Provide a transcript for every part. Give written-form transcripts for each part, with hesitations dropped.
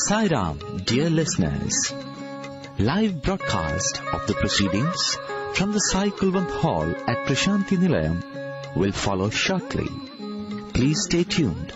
Sai Ram, dear listeners. Live broadcast of the proceedings from the Sai Kulwant Hall at Prasanthi Nilayam will follow shortly. Please stay tuned.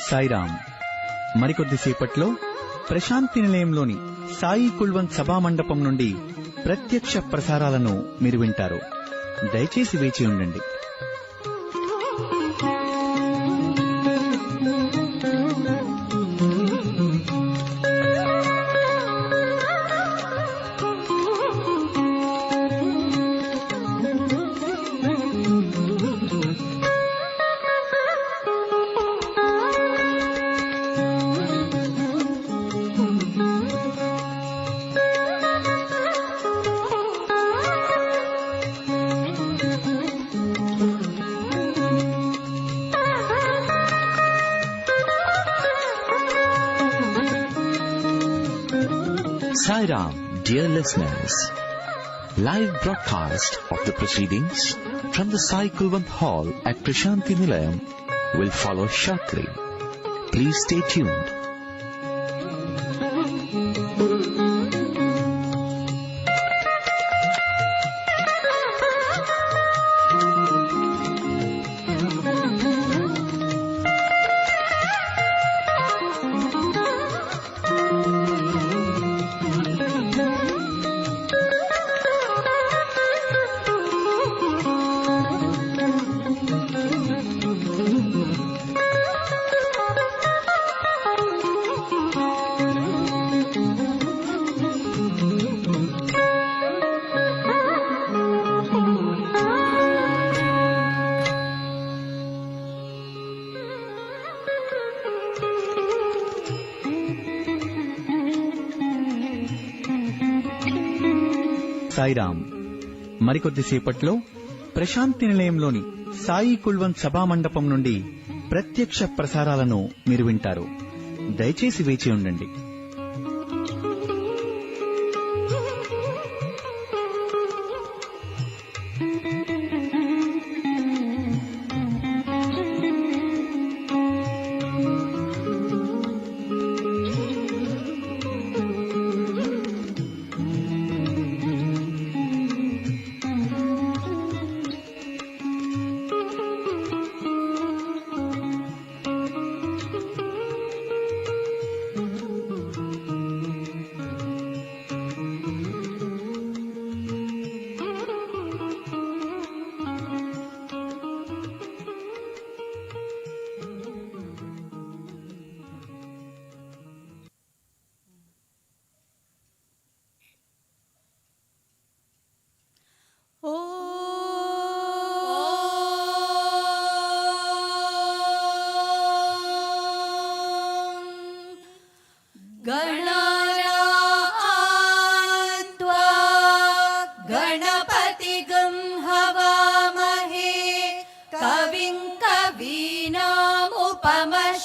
Sairam. మరికొద్దిసేపట్లో Prashanti నిలయంలోని Sai Kulwant సభా మండపం నుండి ప్రత్యక్ష ప్రసారాలను మీరు వింటారు. దయచేసి వేచి ఉండండి. Sai Ram, dear listeners. Live broadcast of the proceedings from the Sai Kulwant Hall at Prasanthi Nilayam will follow shortly. Please stay tuned. Sairam. మరికొద్దిసేపట్లో Prashanti నిలయంలోని Sai Kulwant సభా మండపం నుండి ప్రత్యక్ష ప్రసారాలను మీరు వింటారు. దయచేసి వేచి ఉండండి.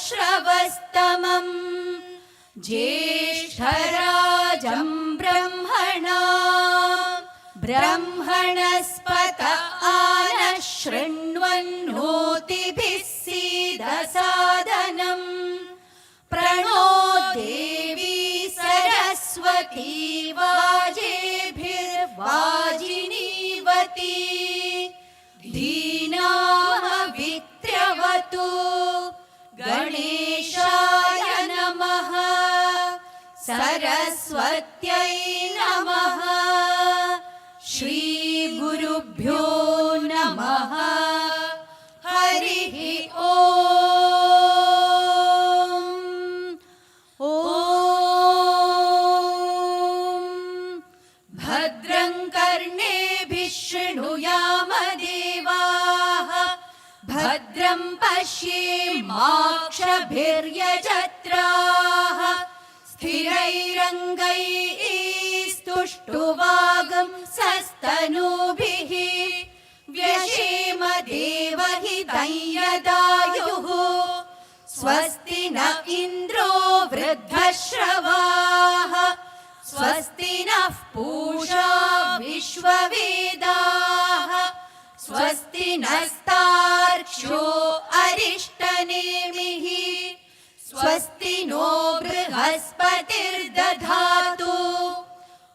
श्रवस्तमम् ज्येष्ठराजं ब्रह्मणा ब्रह्मणस्पत आनः शृण्वन्नोतिभिः सीदसादनम् प्रणो देवी सरस्वती वाजेभिर्वाजिनीवती धीनामवित्र्यवतु गणेशाय नमः सरस्वत्यै नमः श्रीगुरुभ्यो नमः हरिः ॐ भद्रं कर्णेभिः भद्रं पश्येमाक्षभिर्यजत्राः स्थिरैरङ्गैस्तुष्टुवागं सस्तनूभिः व्यशेम देवहितं यदायुः स्वस्ति न इन्द्रो वृद्धश्रवाः स्वस्ति नः पूषा विश्ववेदाः स्वस्ति नस्तार्क्ष्यो अरिष्टनेमिः स्वस्ति नो बृहस्पतिर्दधातु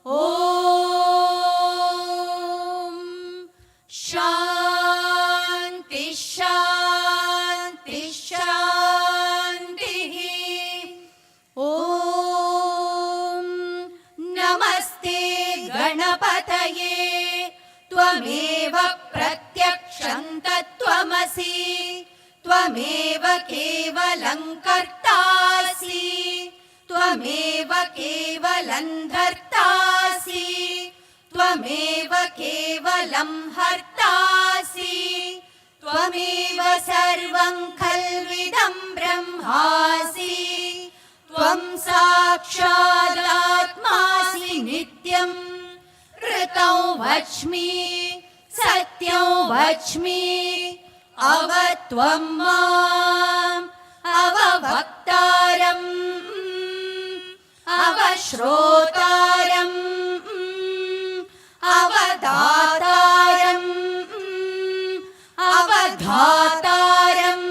ॐ शान्ति शान्ति शान्तिः ॐ नमस्ते गणपतये त्वमेव प्रत्यक्षं तत्त्वमसि त्वमेव केवलं कर्तासि त्वमेव केवलं धर्तासि त्वमेव केवलं हर्तासि त्वमेव सर्वं खल्विदं ब्रह्मासि त्वं साक्षादात्मासि नित्यम् ऋतं वच्मि सत्यं वच्मि अवत्वं माम् अववक्तारम् अवश्रोतारम् अवदातारम् अवधातारम्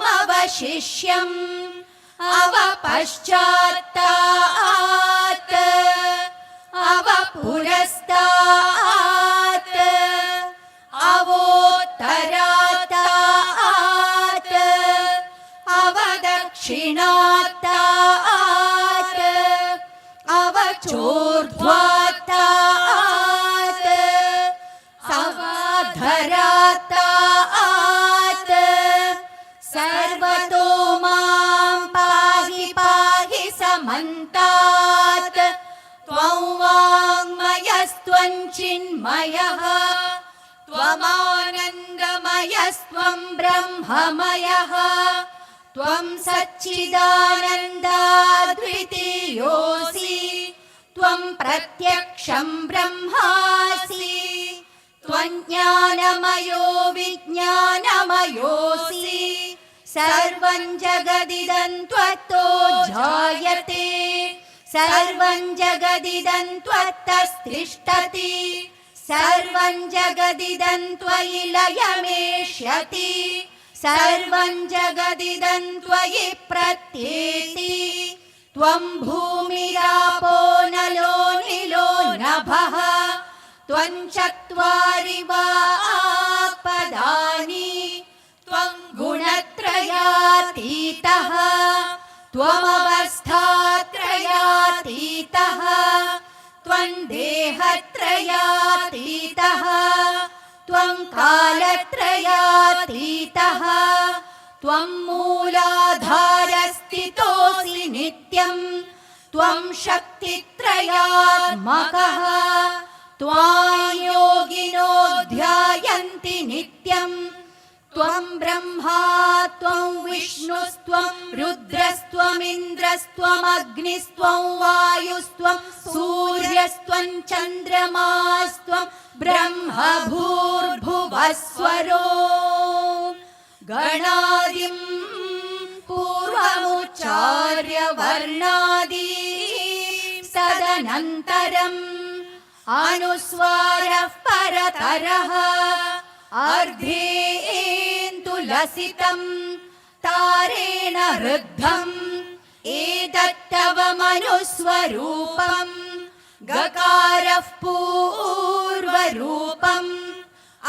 अवानूचानमवशिष्यम् अवपश्चात्तात् अवपुरस्तात् अवोत्तरात् अवदक्षिणात् अवचोर्ध्वात् अवधरात् सर्वतो मां पाहि पाहि समन्तात् त्वं वाङ्मयस्त्वं चिन्मयः त्वमानन्दमयस्त्वं ब्रह्ममयः त्वं सच्चिदानन्दाद्वितीयोऽसि त्वं प्रत्यक्षं ब्रह्मासि त्वं ज्ञानमयो विज्ञानमयोऽसि सर्वं जगदिदं त्वत्तो जायते सर्वं जगदिदं त्वत्तस्तिष्ठति सर्वं जगदिदं त्वयि लयमेष्यति सर्वं जगदिदं त्वयि प्रत्येति त्वं भूमिरापो नलो निलो नभः त्वं चत्वारि वाक्पदानि त्वं गुणत्रयातीतः त्वमवस्थात्रयातीतः त्वं देहत्रयातीतः त्वं कालत्रयातीतः त्वं मूलाधारस्थितोऽसि नित्यं त्वं शक्तित्रयात्मकः त्वां योगिनो ध्यायन्ति नित्यं त्वं ब्रह्मा त्वं विष्णुस्त्वं रुद्रस्त्वमिन्द्रस्त्वमग्निस्त्वं वायुस्त्वं सूर्यस्त्वं चन्द्रमास्त्वं ब्रह्म भूर्भुवस्वरो गणादिं पूर्वमुच्चार्य वर्णादि तदनन्तरम् अनुस्वारः परतरः अर्धेन्दुलसितं तारेण रुद्धम् एतत्तव मनुस्वरूपम् गकारः पूर्वरूपम्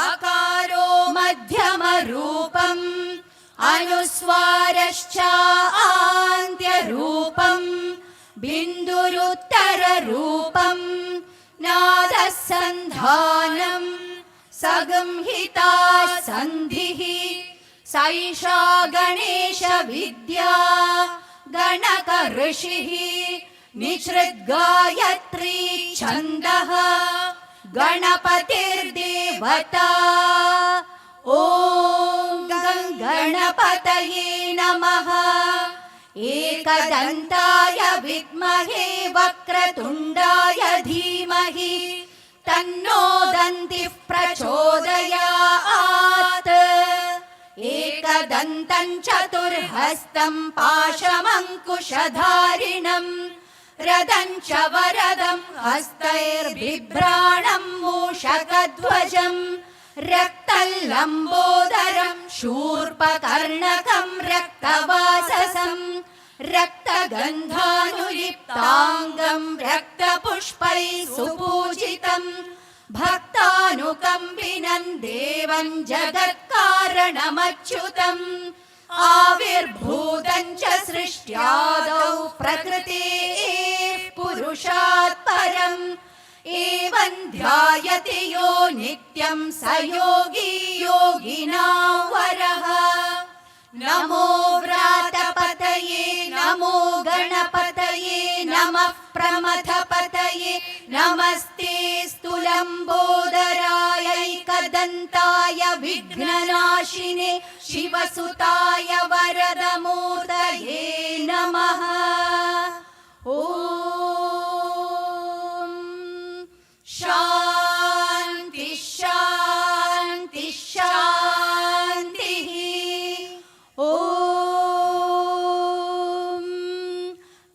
अकारो मध्यमरूपम् अनुस्वारश्चान्त्यरूपम् बिन्दुरुत्तररूपम् नादः सन्धानम् सगंहिता सन्धिः सैषा गणेश विद्या गणक ऋषिः निसृद्गायत्री छन्दः गणपतिर्देवता। ॐ गणपतये नमः। एकदन्ताय विद्महे वक्रतुण्डाय धीमहि तन्नो दन्तिः प्रचोदयात्। एकदन्तं चतुर्हस्तं पाशमङ्कुशधारिणं रदं च वरदं हस्तैर्बिभ्राणं मूषकध्वजं रक्तलम्बोदरं शूर्पकर्णकं रक्तवाससं रक्तगन्धानुलिप्ताङ्गं रक्तपुष्पैः सुपूजितं भक्तानुकम्पिनं देवं जगत्कारणमच्युतम् आविर्भूतं च सृष्ट्यादौ प्रकृतेः पुरुषात् परम् एवं ध्यायति यो नित्यं स योगी योगिनां वरः। नमो व्रातपतये नमो गणपतये नमः प्रमथपतये नमस्ते स्तुलम्बोदरायैकदन्ताय विघ्ननाशिने शिवसुताय वरदमूर्तये नमः। ॐ शान्ति शान्ति शान्तिः। ॐ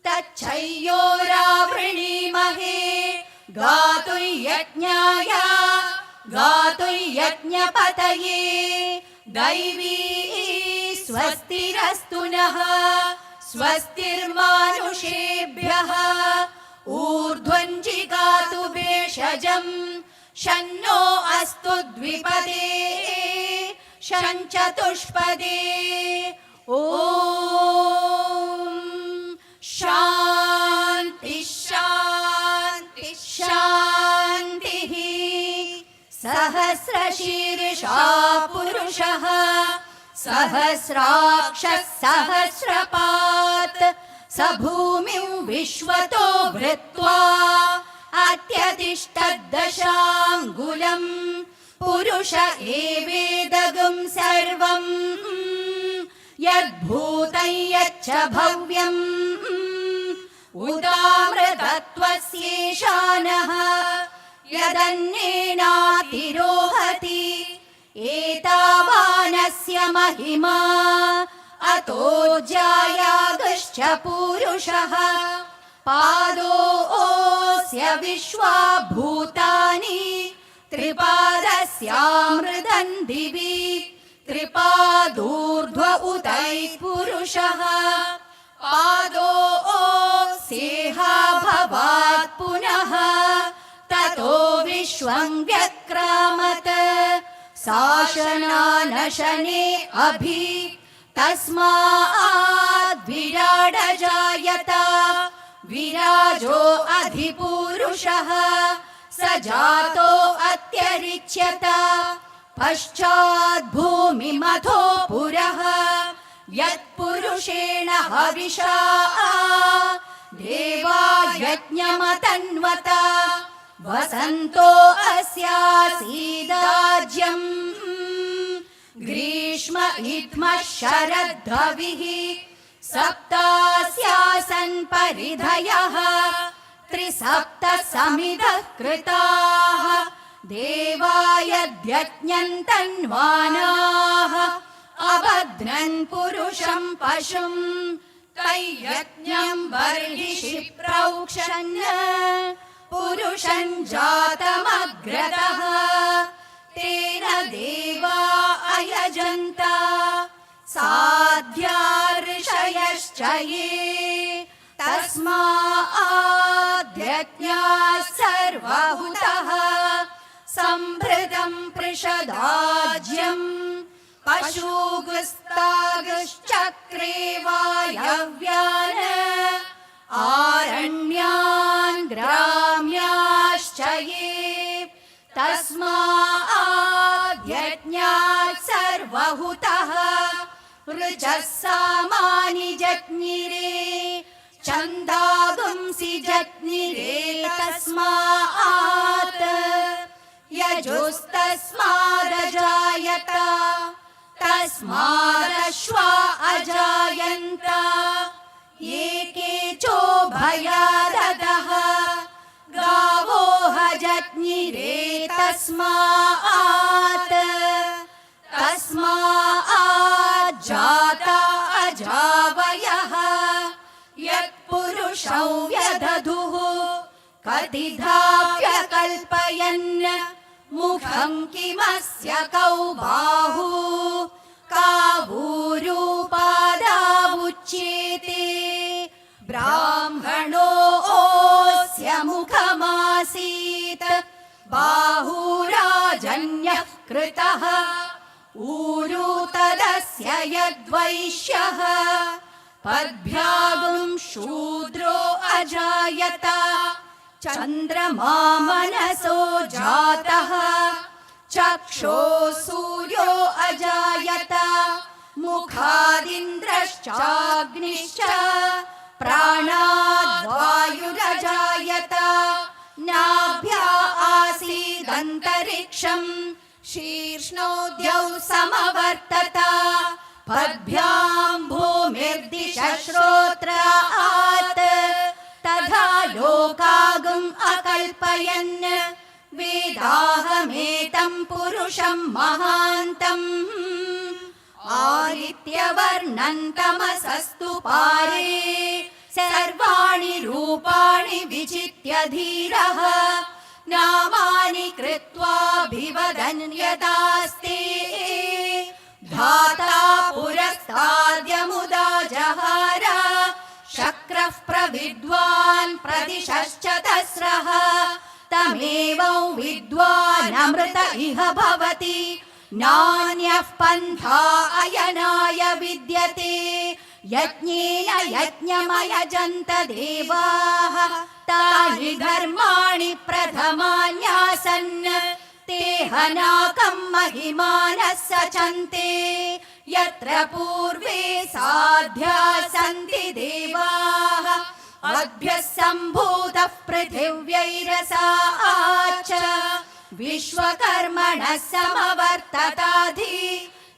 तच्छयोरावृणीमहे गातुं यज्ञाय गातुं यज्ञपतये दैवी स्वस्तिरस्तु नः स्वस्तिर्मानुषेभ्यः ऊर्ध्वं जिगातु भेषजं शन्नो अस्तु द्विपदे शञ्चतुष्पदे। ॐ शान्ति शान्ति शान्तिः। सहस्रशीर्षा पुरुषः सहस्राक्षः सहस्रपात् स भूमिं विश्वतो वृत्वा अत्यतिष्ठद्दशाङ्गुलम् पुरुष एवेदगुं सर्वं यद्भूतं यच्च भव्यम् उदामृतत्वस्येशानः यदन्येनातिरोहति एतावानस्य महिमा अतो जायागश्च पूरुषः पादोऽस्य विश्वा भूतानि त्रिपादस्यामृतं दिवि त्रिपादूर्ध्व उतैपुरुषः पादोऽस्येहा भवात् पुनः ततो विश्वं व्यक्रामत् शासनानशने अभि तस्माद् विराड जायत विराजो अधिपुरुषः स जातो अत्यरिच्यत पश्चात् भूमिमथो पुरः यत्पुरुषेण हविषा देवा यज्ञमतन्वत वसन्तो अस्यासीदाज्यम् ग्रीष्म इत्मः शरद्धविः सप्तास्यासन् परिधयः त्रिसप्त समिधः कृताः देवायद्यज्ञन्तन्वानाः अबध्नन् पुरुषं पशुं तैयज्ञं बर्हिषि प्रौक्षन् पुरुषं जातमग्रतः तेन देवा अयजन्त साध्या ऋषयश्च ये तस्माद्यज्ञाः सर्वभूतः सम्भृतं पृषदाज्यम् पशुगुस्तागश्चक्रे वायव्यान् आरण्यान् ग्राम्याश्च ये तस्माद्यज्ञात् सर्वभूतः ऋचः सामानि जज्ञिरे छन्दागुंसि जज्ञिरे तस्मात् रजुस्तस्मादजायत तस्मादश्वा अजायन्त एके चोभयाददः गावो हजज्ञिरे तस्मात् जाता अजावयः यत्पुरुषौ व्यदधुः कतिधाव्यकल्पयन् मुखं किमस्य कौ बाहु कावूरूपादावुच्येते ब्राह्मणोऽस्य मुखमासीत् बाहुराजन्यः कृतः ऊरू तदस्य यद्वैश्यः पद्भ्यागुं शूद्रो अजायत चन्द्रमा मनसो जातः चक्षुः सूर्यो अजायत मुखादिन्द्रश्चाग्निश्च प्राणाद्वायुरजायत नाभ्या आसीदन्तरिक्षम् शीर्ष्णोद्यौ समवर्तत पद्भ्यां भूमिर्दिशः श्रोत्रात् तथा लोकागुम् अकल्पयन् वेदाहमेतं पुरुषं महान्तम् आदित्यवर्णन्तमसस्तु पारे सर्वाणि रूपाणि विचित्य धीरः नामानि कृत्वाभिवदन् यदास्ते धाता पुरस्ताद्यमुदा जहार शक्रः प्रविद्वान् प्रदिशश्च तस्रः तमेवं विद्वानमृत इह भवति नान्यः पन्था अयनाय विद्यते यज्ञेन यज्ञमयजन्त देवाः तानि धर्माणि प्रथमान्यासन् ते हनाकं महिमानः सचन्ते यत्र पूर्वे साध्या सन्ति देवाः अद्भ्यः सम्भूतः पृथिव्यैरसाच्च विश्वकर्मणः समवर्तताधि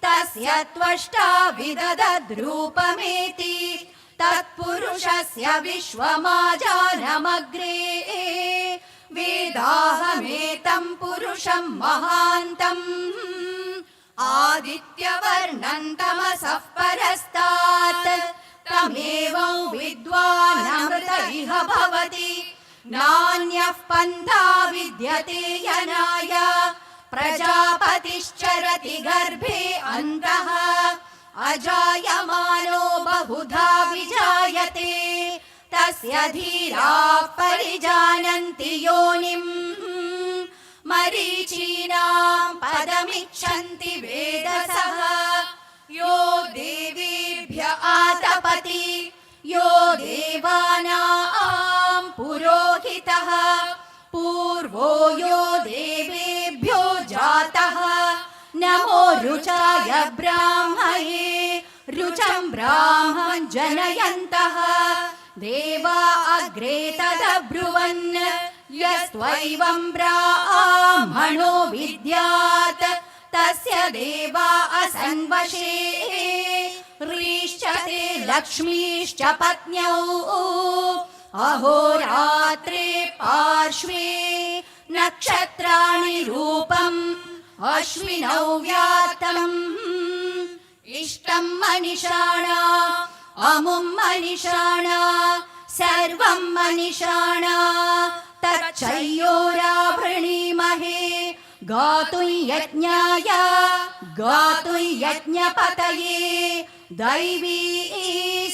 तस्य त्वष्टा विदधद्रूपमेति तत्पुरुषस्य विश्वमाजानमग्रे वेदाहमेतं पुरुषं महान्तम् आदित्यवर्णं तमसः परस्तात् तमेवं विद्वानमृत इह भवति नान्यः पन्था विद्यते यनाय प्रजापतिश्चरति गर्भे अन्तः अजायमानो बहुधा विजायते तस्य धीराः परिजानन्ति योनिम् मरीचीनां पदमिच्छन्ति वेदसः यो देवेभ्य आतपति यो देवानां पुरोहितः पूर्वो यो देवेभ्यो जातः नमो रुचाय ब्राह्मये रुचं ब्राह्मं जनयन्तः देवा अग्रे तदब्रुवन् यस्त्वैवं ब्राह्मणो विद्यात् तस्य देवा असन्वशे ह्रीश्च ते लक्ष्मीश्च पत्न्यौ अहोरात्रे पार्श्वे नक्षत्राणि रूपम् अश्विनौ व्यातम् इष्टं मनिषाणा अमुं मनिषाणा सर्वं मनिषाणा तच्चयोरावृणीमहे गातुं यज्ञाय गातुं यज्ञपतये दैवी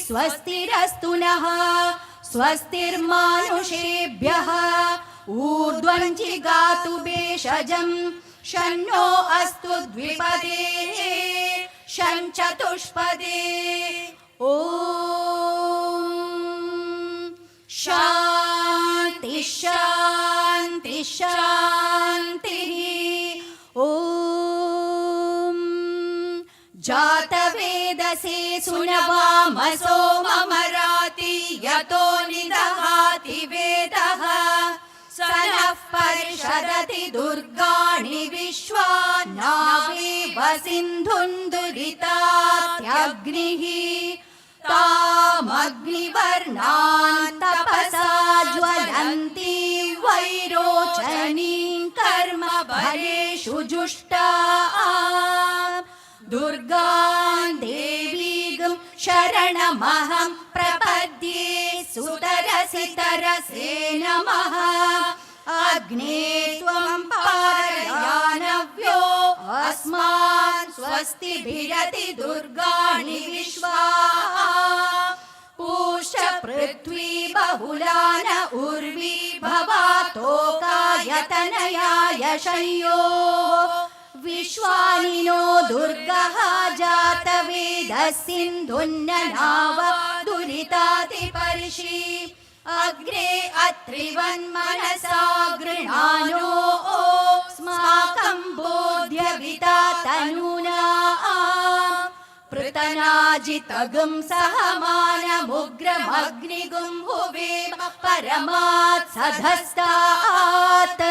स्वस्तिरस्तु नः स्वस्तिर्मानुषेभ्यः ऊर्ध्वं जिगातु भेषजं शन्नो अस्तु द्विपदे शं चतुष्पदे ॐ शान्ति शान्ति शान्तिः ॐ जातवेदसे सुनवामसो ममराति यतो निदहाति वेदः स नः ददति दुर्गाणि विश्वा नावेव सिन्धुन्दुरितात्यग्निः तामग्निवर्णान् तपसा ज्वलन्ति वैरोचनीं कर्म फलेषु जुष्टाम् दुर्गां देवीं शरणमहं प्रपद्ये सुतरसि तरसे नमः अग्ने त्वं पारयानव्यो अस्मान् स्वस्तिभिरति दुर्गाणि विश्वा पूष पृथ्वी बहुलान उर्वी भवातोकायतनयाय शय्यो विश्वानिनो दुर्गः जातवेदः सिन्धुन्ननाव दुरितातिपर्षि अग्रे अत्रिवन्मनसा गृणानो अस्माकं बोध्यविता तनूना पृतनाजितगुं सहमानमुग्रमग्निगुं हुवेम परमात् सधस्तात्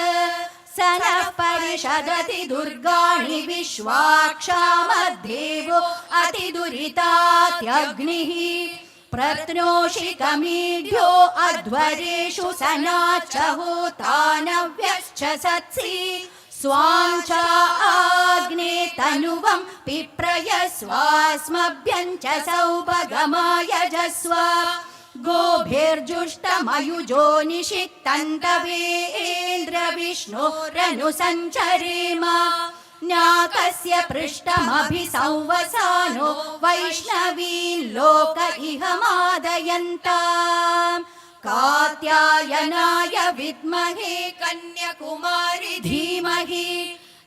स नः परिषदति दुर्गाणि विश्वाक्षामद्देवो अतिदुरितात्यग्निः प्रत्नोषिकमीढ्यो अध्वरेषु सनाच्च सत्सि स्वां च आग्ने तनुवं पिप्रयस्वास्मभ्यं च सौभगमायजस्व गोभिर्जुष्टमयुजो निषिक्तन्तवेन्द्र विष्णोरनुसञ्चरेम नाकस्य पृष्ठमभिसंवसानो वैष्णवीन् लोक इह मादयन्ताम् कात्यायनाय विद्महे कन्याकुमारी धीमहि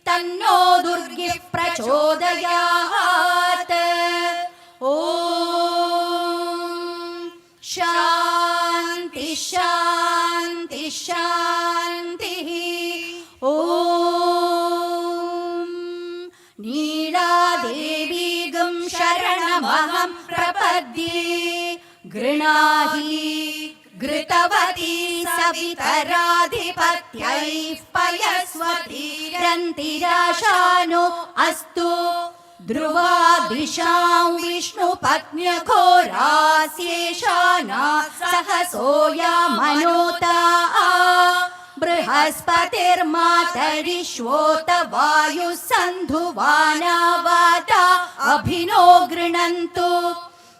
तन्नो दुर्गिः प्रचोदयात् ॐ शान्ति शान्ति शान्तिः ॐ नीलादेवीगं शरणमहं प्रपद्ये गृणाहि घृतवती सवितराधिपत्यैः पयस्वतीरन्तिराशानो अस्तु ध्रुवा दिशां विष्णुपत्न्यघोरास्येषाना सहसोऽयमनोता बृहस्पतिर्मातरिश्वोत वायुः सन्धुवाना वाता अभिनो गृणन्तु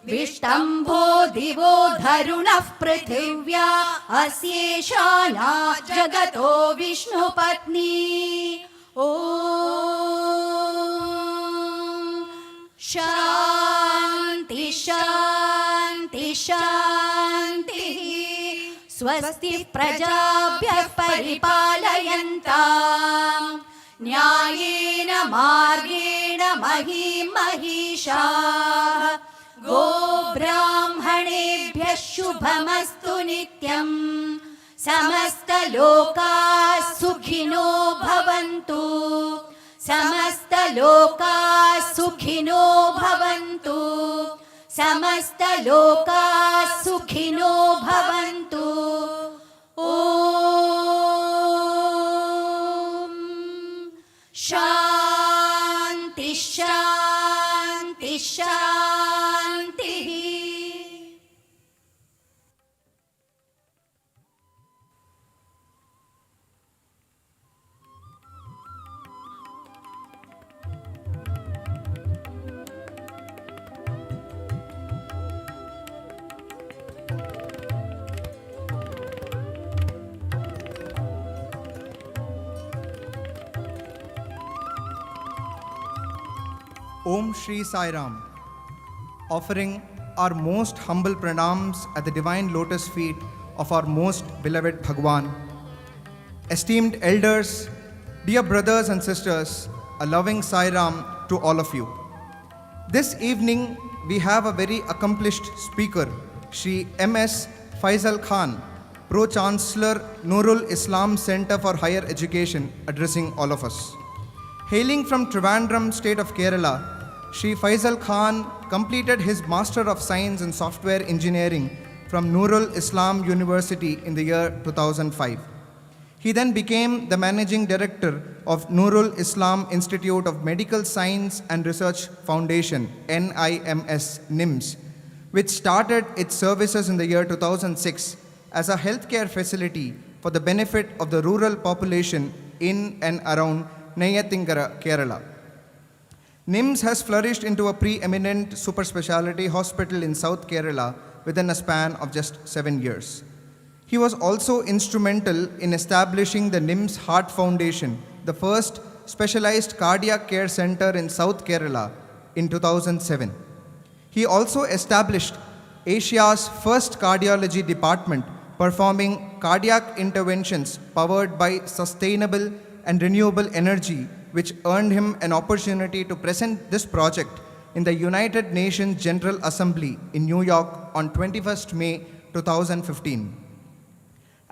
विष्टम्भो दिवो धरुणः पृथिव्या अस्येषाना जगतो विष्णुपत्नी ॐ शान्ति शान्ति शान्तिः स्वस्ति प्रजाभ्यः परिपालयन्ताम् न्यायेन मार्गेण महीं महिषाः गोब्राह्मणेभ्यः शुभमस्तु नित्यम् समस्तलोकाः सुखिनो भवन्तु समस्तलोकाः सुखिनो भवन्तु समस्तलोकाः सुखिनो भवन्तु ॐ शान्ति शान्ति शान्तिः Om Shri Sai Ram, offering our most humble pranams at the divine lotus feet of our most beloved Bhagwan. Esteemed elders, dear brothers and sisters, a loving Sai Ram to all of you. This evening we have a very accomplished speaker, Shri M.S. Faisal Khan, Pro-Chancellor Nurul Islam Center for Higher Education, addressing all of us. Hailing from Trivandrum, state of Kerala, Shri Faisal Khan completed his Master of Science in Software Engineering from Nurul Islam University in the year 2005. He then became the managing director of Nurul Islam Institute of Medical Science and Research Foundation, NIMS, which started its services in the year 2006 as a healthcare facility for the benefit of the rural population in and around Neyyathingara, Kerala. NIMS has flourished into a preeminent super specialty hospital in South Kerala within a span of just 7 years. He was also instrumental in establishing the NIMS Heart Foundation, the first specialized cardiac care center in South Kerala in 2007. He also established Asia's first cardiology department, performing cardiac interventions powered by sustainable and renewable energy, which earned him an opportunity to present this project in the United Nations General Assembly in New York on 21st May 2015.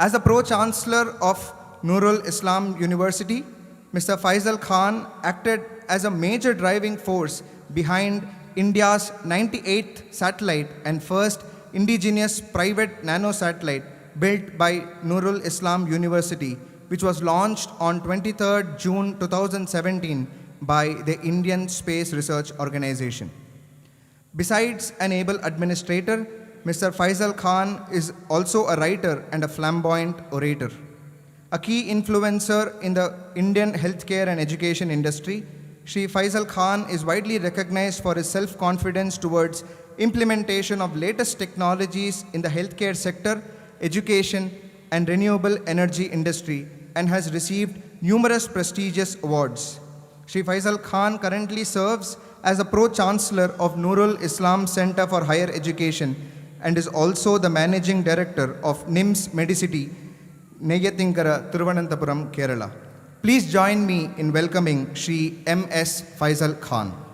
As the Pro-Chancellor of Nurul Islam University, Mr. Faisal Khan acted as a major driving force behind India's 98th satellite and first indigenous private nano-satellite built by Nurul Islam University, which was launched on 23rd June 2017 by the Indian Space Research Organization. Besides an able administrator, Mr. Faisal Khan is also a writer and a flamboyant orator. A key influencer in the Indian healthcare and education industry, Shri Faisal Khan is widely recognized for his self-confidence towards implementation of latest technologies in the healthcare sector, education, and renewable energy industry, and has received numerous prestigious awards. Shri Faisal Khan currently serves as a Pro-Chancellor of Nurul Islam Center for Higher Education and is also the Managing Director of NIMS Medicity, Neyyathingara, Thiruvananthapuram, Kerala. Please join me in welcoming Shri M.S. Faisal Khan.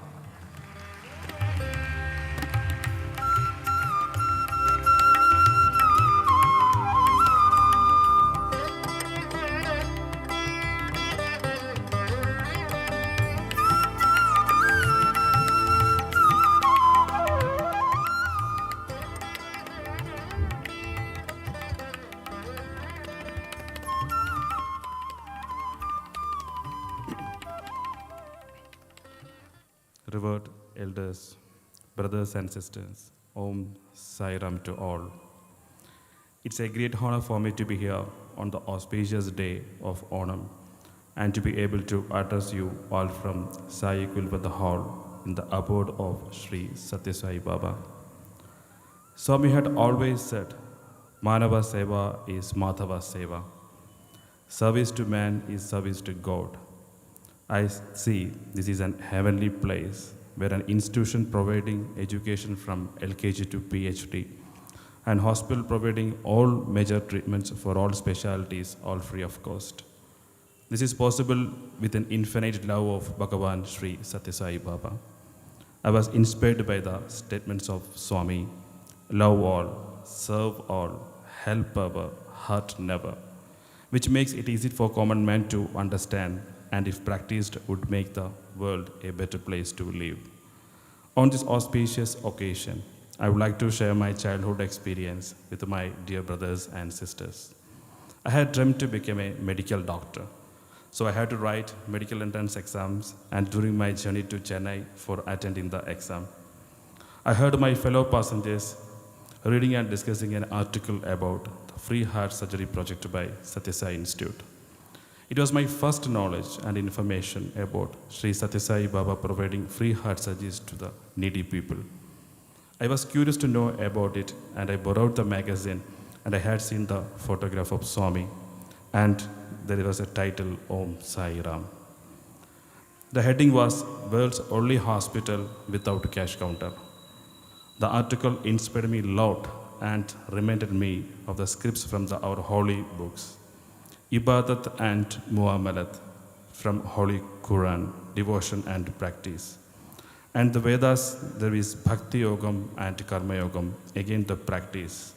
Revered elders, brothers and sisters, Om Sai Ram to all. It's a great honor for me to be here on the auspicious day of Onam and to be able to address you all from Sai Kulvada Hall in the abode of Sri Satya Sai Baba. Swami had always said, Manava Seva is Madhava Seva. Service to man is service to God. I see this is an heavenly place where an institution providing education from LKG to PhD and hospital providing all major treatments for all specialties, all free of cost. This is possible with an infinite love of Bhagavan Sri Satya Sai Baba. I was inspired by the statements of Swami, love all, serve all, help ever, hurt never, which makes it easy for common man to understand and if practiced would make the world a better place to live. On this auspicious occasion, I would like to share my childhood experience with my dear brothers and sisters. I had dreamt to become a medical doctor, so I had to write medical entrance exams and during my journey to Chennai for attending the exam, I heard my fellow passengers reading and discussing an article about the free heart surgery project by Satya Sai Institute. It was my first knowledge and information about Sri Satya Sai Baba providing free heart surgeries to the needy people. I was curious to know about it and I borrowed the magazine and I had seen the photograph of Swami and there was a title Om Sai Ram. The heading was World's Only Hospital Without Cash Counter. The article inspired me a lot and reminded me of the scripts from our holy books. Ibadat and Muamalat from Holy Quran, devotion and practice. And the Vedas, there is Bhakti Yogam and Karma Yogam, again the practice.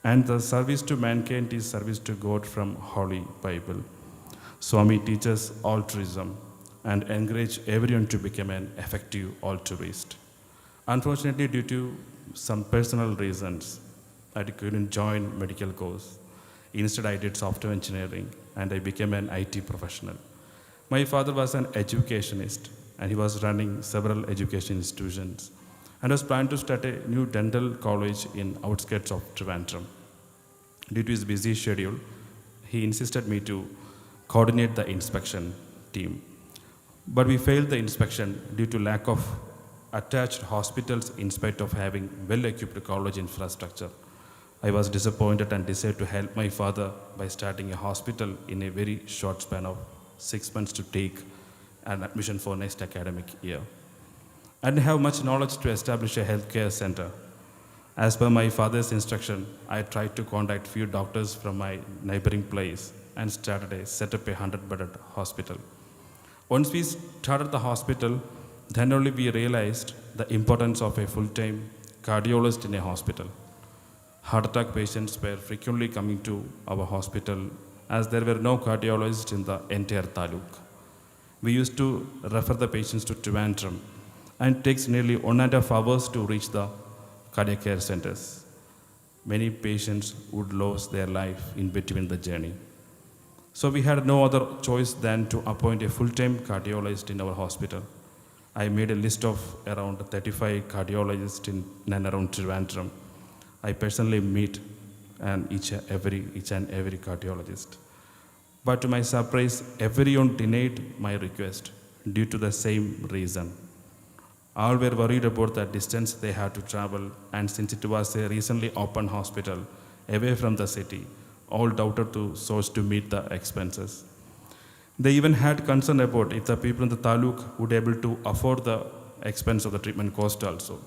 And the service to mankind is service to God from Holy Bible. Swami teaches altruism and encourage everyone to become an effective altruist. Unfortunately, due to some personal reasons, I couldn't join medical course. Instead, I did software engineering and I became an IT professional. My father was an educationist and he was running several education institutions and was planning to start a new dental college in outskirts of Trivandrum. Due to his busy schedule, he insisted me to coordinate the inspection team. But we failed the inspection due to lack of attached hospitals in spite of having well-equipped college infrastructure. I was disappointed and decided to help my father by starting a hospital in a very short span of 6 months to take an admission for next academic year. I didn't have much knowledge to establish a healthcare center. As per my father's instruction, I tried to contact few doctors from my neighboring place and set up a 100-bedded hospital. Once we started the hospital, then only we realized the importance of a full-time cardiologist in a hospital. Heart attack patients were frequently coming to our hospital as there were no cardiologists in the entire taluk. We used to refer the patients to Trivandrum, and it takes nearly 1.5 hours to reach the cardiac care centers. Many patients would lose their life in between the journey. So we had no other choice than to appoint a full-time cardiologist in our hospital. I made a list of around 35 cardiologists in and around Trivandrum. I personally meet each and every cardiologist. But to my surprise, everyone denied my request due to the same reason. All were worried about the distance they had to travel, and since it was a recently opened hospital away from the city, all doubted the source to meet the expenses. They even had concern about if the people in the taluk would be able to afford the expense of the treatment cost also.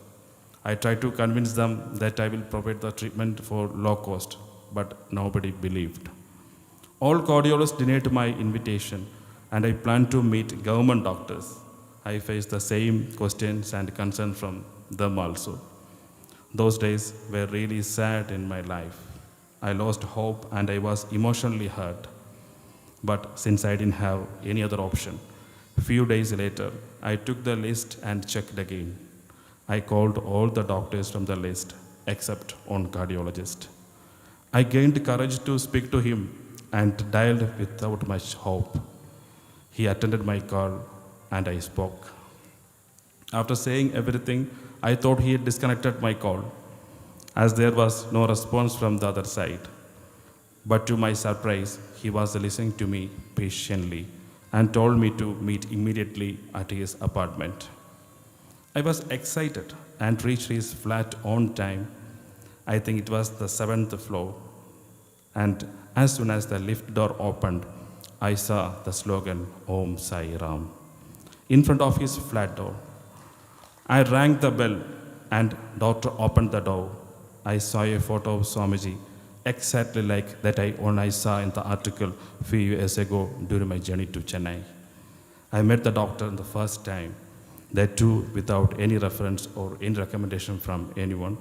I tried to convince them that I will provide the treatment for low cost, but nobody believed. All cardiologists denied my invitation, and I planned to meet government doctors. I faced the same questions and concern from them also. Those days were really sad in my life. I lost hope and I was emotionally hurt. But since I didn't have any other option, a few days later, I took the list and checked again. I called all the doctors from the list except one cardiologist. I gained courage to speak to him and dialed without much hope. He attended my call and I spoke. After saying everything, I thought he had disconnected my call, as there was no response from the other side. But to my surprise, he was listening to me patiently and told me to meet immediately at his apartment. I was excited and reached his flat on time. I think it was the 7th floor. And as soon as the lift door opened, I saw the slogan, Om Sai Ram, in front of his flat door. I rang the bell and doctor opened the door. I saw a photo of Swamiji exactly like that one I saw in the article a few years ago during my journey to Chennai. I met the doctor the first time, that too without any reference or any recommendation from anyone.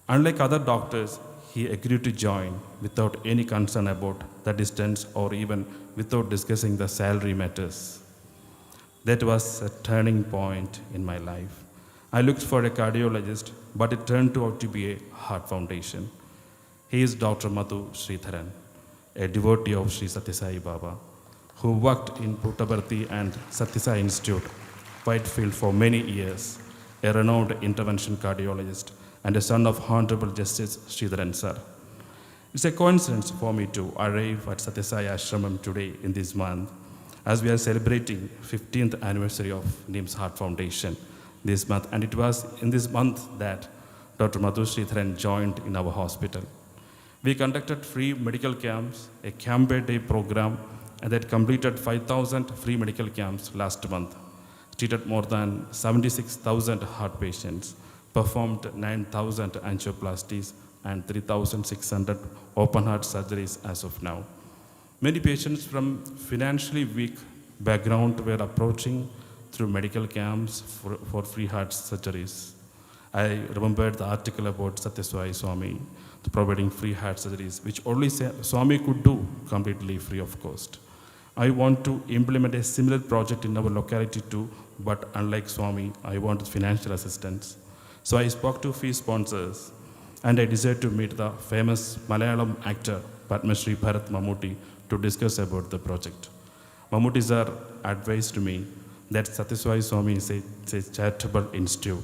Unlike other doctors, he agreed to join without any concern about the distance or even without discussing the salary matters. That was a turning point in my life. I looked for a cardiologist, but it turned out to be a heart foundation. He is Dr. Madhu Sridharan, a devotee of Sri Sathya Sai Baba, who worked in Puttaparthi and Sathya Sai Institute, Whitefield for many years, a renowned intervention cardiologist and a son of Honorable Justice Sridharan Sir. It's a coincidence for me to arrive at Sathya Sai Ashramam today in this month, as we are celebrating 15th anniversary of NIMS Heart Foundation this month, and it was in this month that Dr. Madhu Sridharan joined in our hospital. We conducted free medical camps, a camp-a-day program, and that completed 5,000 free medical camps last month, treated more than 76,000 heart patients, performed 9,000 angioplasties and 3,600 open heart surgeries as of now. Many patients from financially weak background were approaching through medical camps for free heart surgeries. I remembered the article about Satyaswai Swami providing free heart surgeries, which only Swami could do completely free of cost. I want to implement a similar project in our locality too, but unlike Swami, I wanted financial assistance. So I spoke to few sponsors and I decided to meet the famous Malayalam actor Padma Shri Bharat Mammootty to discuss about the project. Mammootty sir advised me that Satiswai Swami is a charitable institute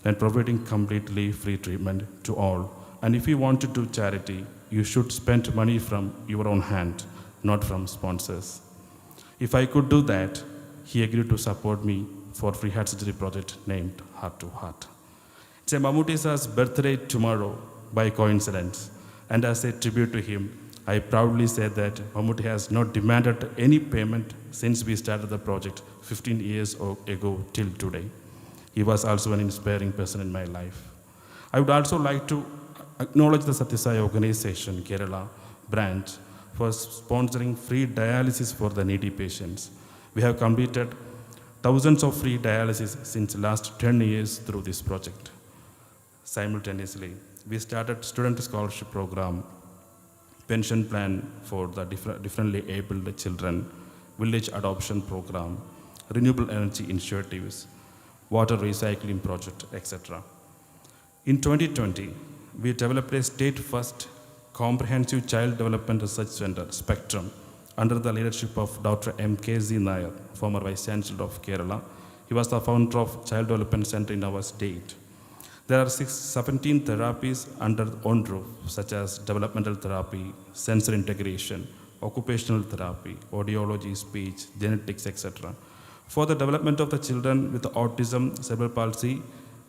and providing completely free treatment to all. And if you want to do charity, you should spend money from your own hand, not from sponsors. If I could do that, he agreed to support me for free heart surgery project named Heart to Heart. It's a Mammootty sir's birthday tomorrow by coincidence, and as a tribute to him, I proudly say that Mammootty has not demanded any payment since we started the project 15 years ago till today. He was also an inspiring person in my life. I would also like to acknowledge the Satisai organization, Kerala branch, for sponsoring free dialysis for the needy patients. We have completed thousands of free dialysis since last 10 years through this project. Simultaneously, we started student scholarship program, pension plan for the differently abled children, village adoption program, renewable energy initiatives, water recycling project, etc. In 2020, we developed a state-first comprehensive child development research center, Spectrum, under the leadership of Dr. M.K.Z. Nair, former Vice Chancellor of Kerala. He was the founder of Child Development Center in our state. There are 17 therapies under one roof, such as developmental therapy, sensory integration, occupational therapy, audiology, speech, genetics, etc. For the development of the children with autism, cerebral palsy,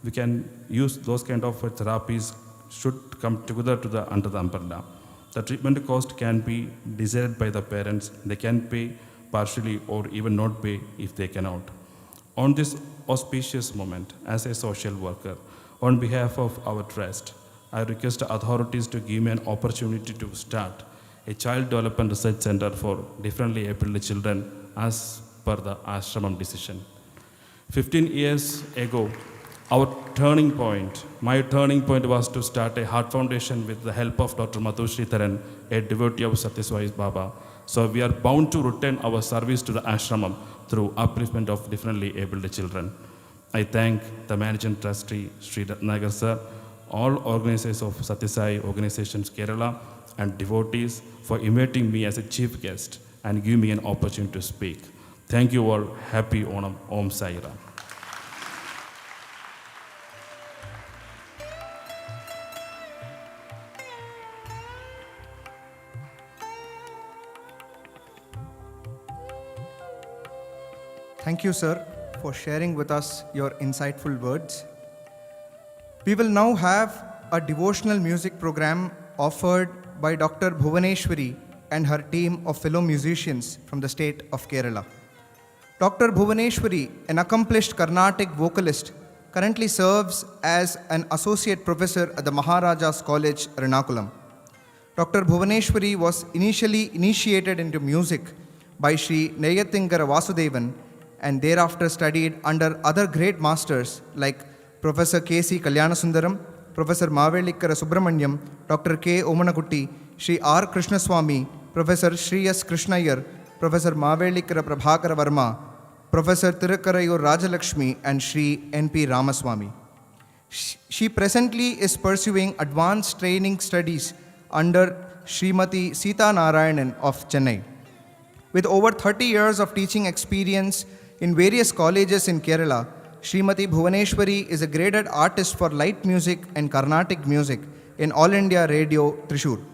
we can use those kind of therapies should come together under the umbrella. The treatment cost can be decided by the parents. They can pay partially or even not pay if they cannot. On this auspicious moment, as a social worker, on behalf of our trust, I request the authorities to give me an opportunity to start a child development research center for differently abled children as per the ashramam decision. 15 years ago, my turning point was to start a heart foundation with the help of Dr. Madhu Sridharan, a devotee of Satyaswai Baba. So we are bound to return our service to the ashramam through upliftment of differently abled children. I thank the managing trustee, Sri Ratnagar sir, all organizers of Satyasai organizations Kerala and devotees for inviting me as a chief guest and giving me an opportunity to speak. Thank you all. Happy Onam. Om Sai Ram. Thank you, sir, for sharing with us your insightful words. We will now have a devotional music program offered by Dr. Bhuvaneswari and her team of fellow musicians from the state of Kerala. Dr. Bhuvaneswari, an accomplished Carnatic vocalist, currently serves as an associate professor at the Maharaja's College, Ernakulam. Dr. Bhuvaneswari was initially initiated into music by Sri Neyathingara Vasudevan and thereafter studied under other great masters like Professor K.C. Kalyanasundaram, Professor Mavelikara Subramanyam, Dr. K. Omanakutti, Sri R. Krishnaswamy, Professor Sri S. Krishnayar, Professor Mavelikara Prabhakara Varma, Professor Tirukkarayur Rajalakshmi, and Sri N.P. Ramaswamy. She presently is pursuing advanced training studies under Srimati Sita Narayanan of Chennai. With over 30 years of teaching experience in various colleges in Kerala, Srimati Bhuvaneswari is a graded artist for light music and Carnatic music in All India Radio, Thrissur.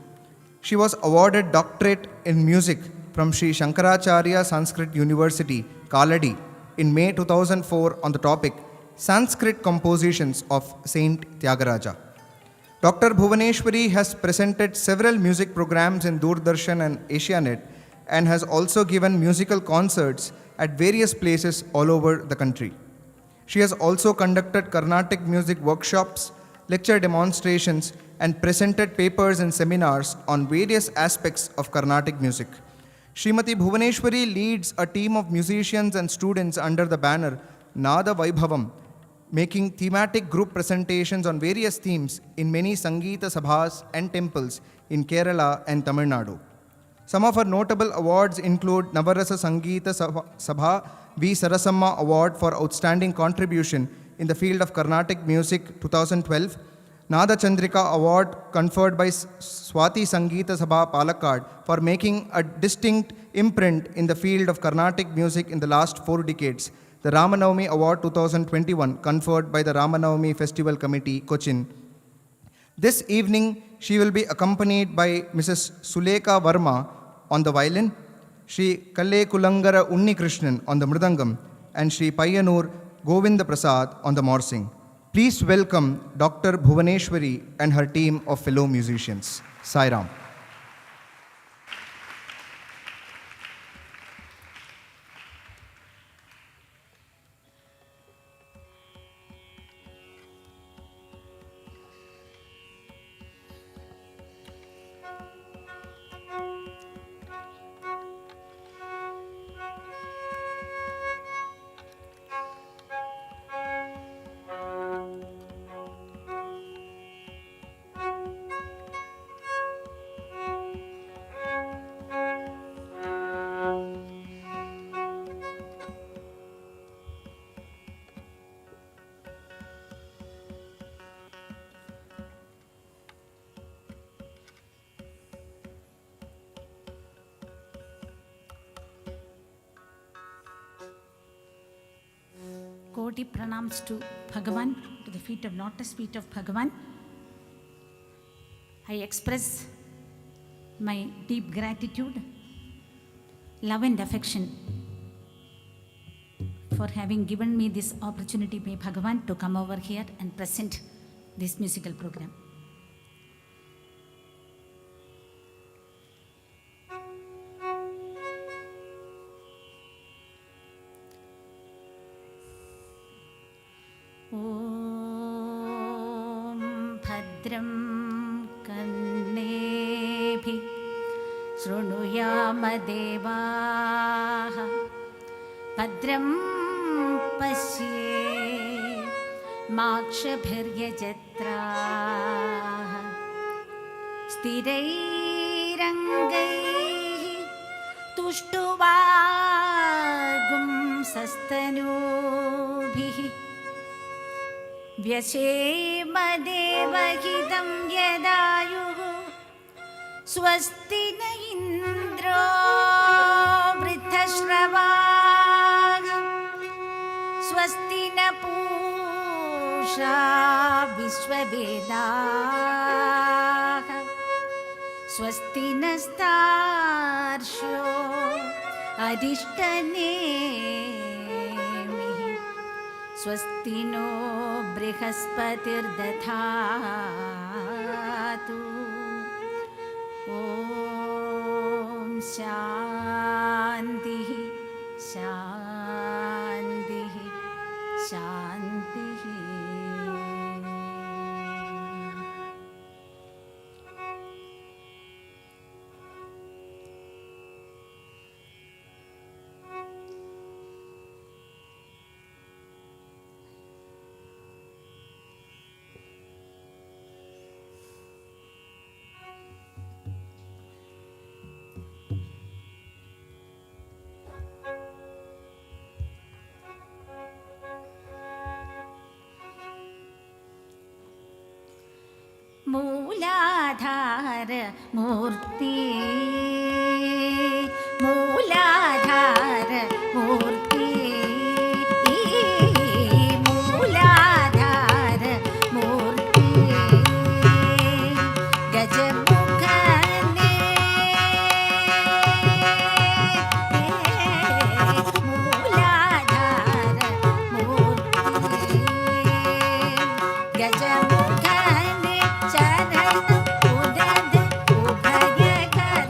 She was awarded doctorate in music from Sri Shankaracharya Sanskrit University, Kaladi, in May 2004 on the topic Sanskrit Compositions of Saint Tyagaraja. Dr. Bhuvaneswari has presented several music programs in Doordarshan and Asianet and has also given musical concerts at various places all over the country. She has also conducted Carnatic music workshops, lecture demonstrations, and presented papers and seminars on various aspects of Carnatic music. Srimati Bhuvaneswari leads a team of musicians and students under the banner Nada Vaibhavam, making thematic group presentations on various themes in many Sangeeta Sabhas and temples in Kerala and Tamil Nadu. Some of her notable awards include Navarasa Sangeeta Sabha V. Sarasamma Award for Outstanding Contribution in the field of Carnatic Music 2012, Nada Chandrika Award conferred by Swati Sangeeta Sabha Palakkad for making a distinct imprint in the field of Carnatic music in the last 4 decades. The Ramanavami Award 2021 conferred by the Ramanavami Festival Committee, Cochin. This evening, she will be accompanied by Mrs. Suleka Verma on the violin, Shri Kalle Kulangara Unni Krishnan on the mridangam, and Shri Payyanur Govinda Prasad on the morsing. Please welcome Dr. Bhuvaneswari and her team of fellow musicians. Sai Ram. Koti pranams to Bhagavan, to the feet of lotus feet of Bhagavan. I express my deep gratitude, love and affection for having given me this opportunity by Bhagavan to come over here and present this musical program. देवाः भद्रं पश्ये माक्षभिर्यजत्राः स्थिरैरङ्गैः तुष्टुवागुंसस्तनूभिः व्यशेमदेवहितं यदायुः स्वस्ति न इन्द्रो वृद्धश्रवाः स्वस्ति न पूषा विश्ववेदाः स्वस्ति नस्तार्क्ष्यो अरिष्टनेमिः स्वस्ति no बृहस्पतिर्दधातु ॐ शान्तिः शान्तिः शान्तिः। मूलाधार मूर्ति मूलाधार मूर्ति मूलाधार मूर्ति गजमुखने मूलाधार मूर्ति गजमुखने चरण उदद उभय कर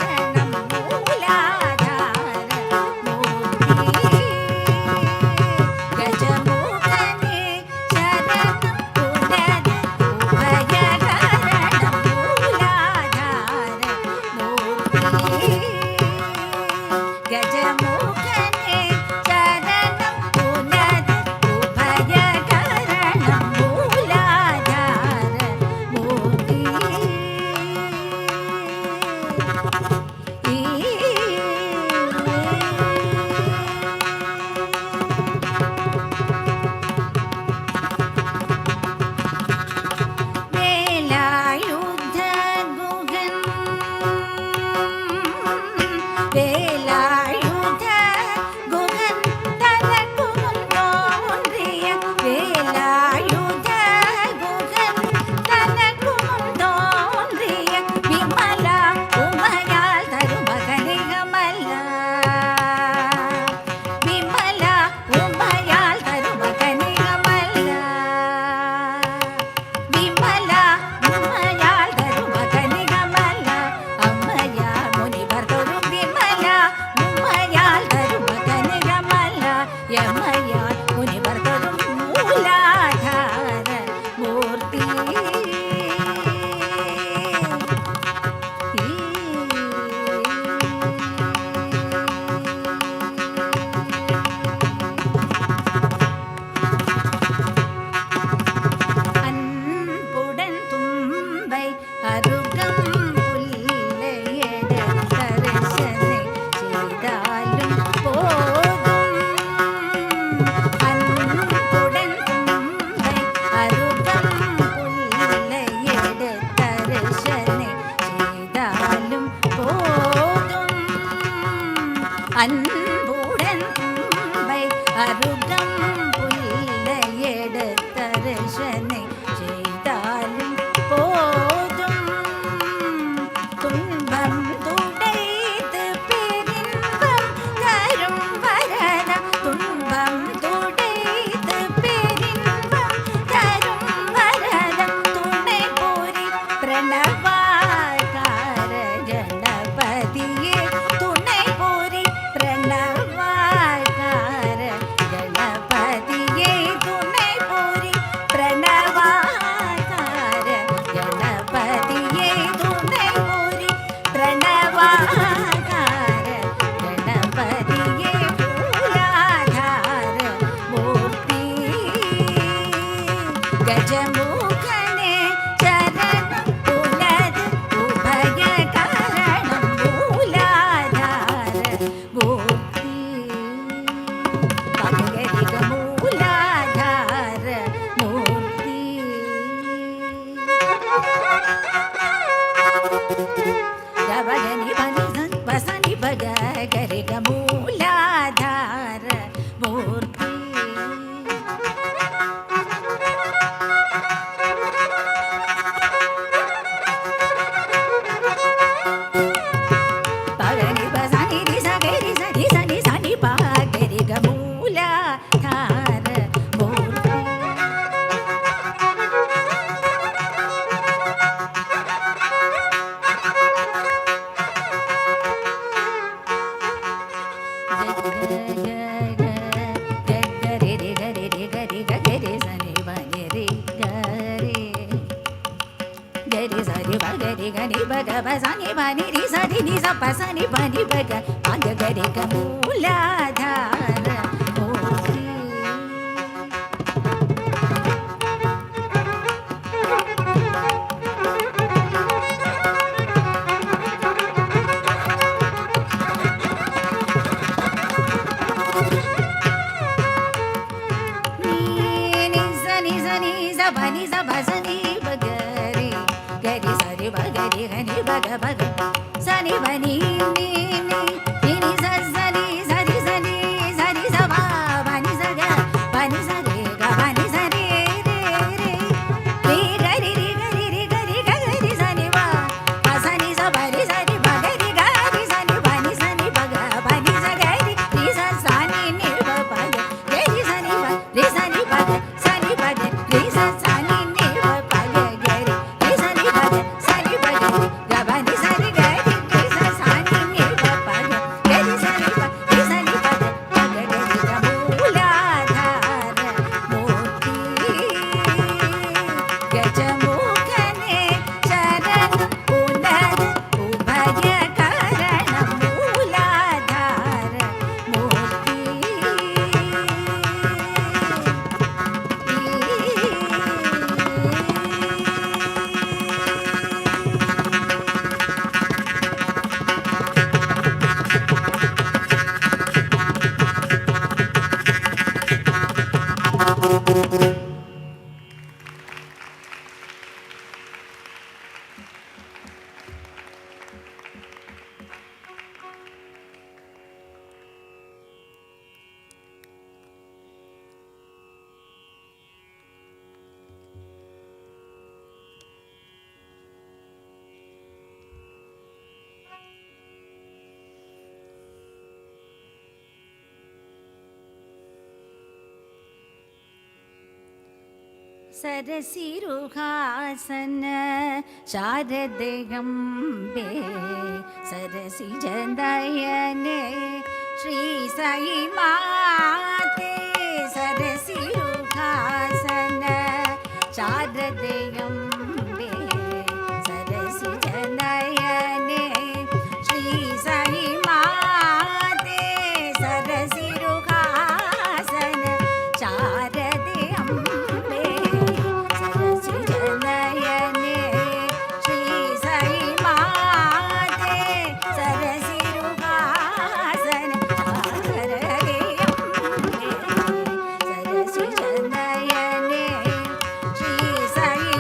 போதும் அன்புடன் தும்பை அருகம் புல்ல எடுத்தரசனை செய்தாலும் போதும் துன்பம் துடைத்து பெரின்பம் தரும் வரத துன்பம் துடைத்து பெரின்பம் தரும் வரத துணை புரி பிரணவாகார கணபதியே துணை புரி பிரணவாகார கணபதியே துணை புரி பிரணவாகார கணபதியே துணை புரி பிரணவாகார கணபதியே மூலாதார மூர்த்தி கஜமுகனே சரணம் புனது உபய காரணம் மூலாதார மூர்த்தி பகரிக மூலாதார மூர்த்தி கபகனி பனிசன் பசனி பக கரிக மூலாதார மூர்த்தி பகனி பசனி ரிச கரி சரி சனி சனி பா கரிக மூலாதார மூர்த்தி சனி பனி நீ நீ நீ சனி சரி சனி சரி சபா பனி சக பனி சரி க பனி சரி ரே ரே ரே கரி ரி கரி ரி கரி கரி சனி பா பசனி சபரி சரி பகரி கரி சனி பனி பக பனி சகரி ரி சனி நி பக கரி சனி ப ரி சனி பக சனி பக ரி சனி நி பக கரி ரி சனி பக சனி பக க பனி சரி கரி ரி சனி நி பக கரி சனி ப ரி சனி பக பக கரி க மூலாதார மூர்த்தி கஜமுகனே சரணம் புனது உபய காரணம் மூலாதார மூர்த்தி सरसिरुहासन शारदेयम्बे सरसिजनयने श्री साई माते सरसिरुहासन शारदेयम्बे सरसिजनयने श्री साई माते सरसिरुहासन शारदेयम्बे सरसिजनयने श्री साई माते सरसिरुहासन शारदेयम्बे सरसिजनयने श्री साई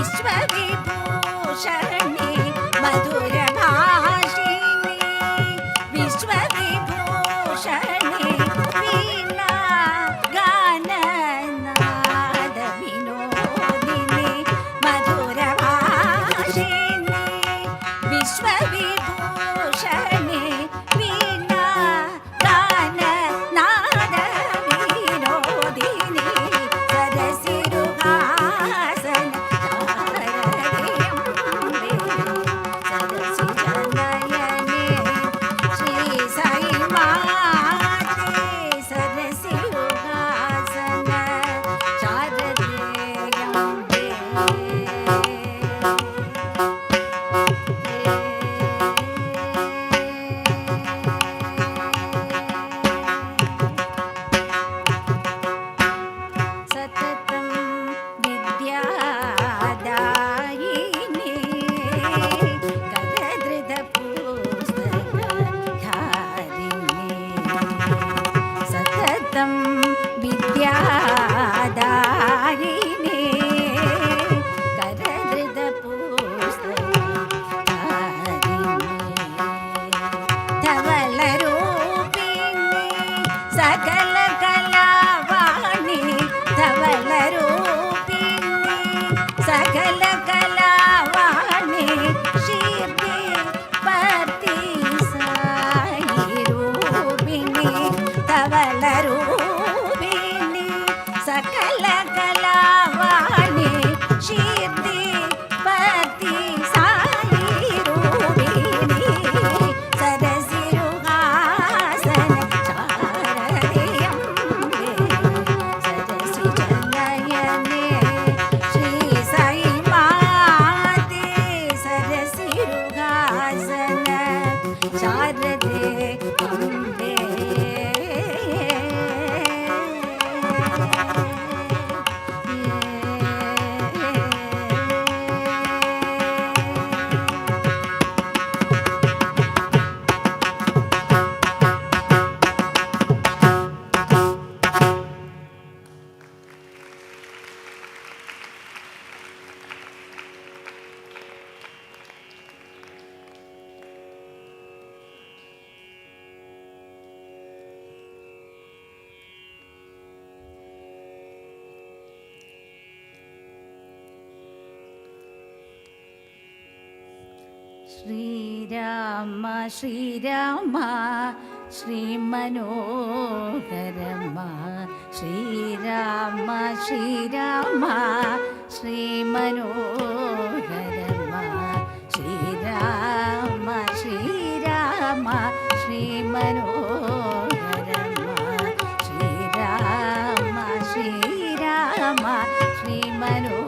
विश्वविभूषणे मधुरभाषिणे विश्वविभूषणे वीणा गाननाद विनोदिने मधुरभाषिणे विश्वविभूषणे वीणा गाननाद विनोदिने सदसिरुहासन श्रीराम श्रीराम श्रीमनोहरमा श्रीराम श्रीराम श्रीमनोहरमा श्रीराम श्रीराम श्रीमनोहरमा श्रीराम श्रीराम श्रीमनोहरमा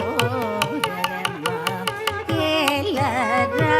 केलरा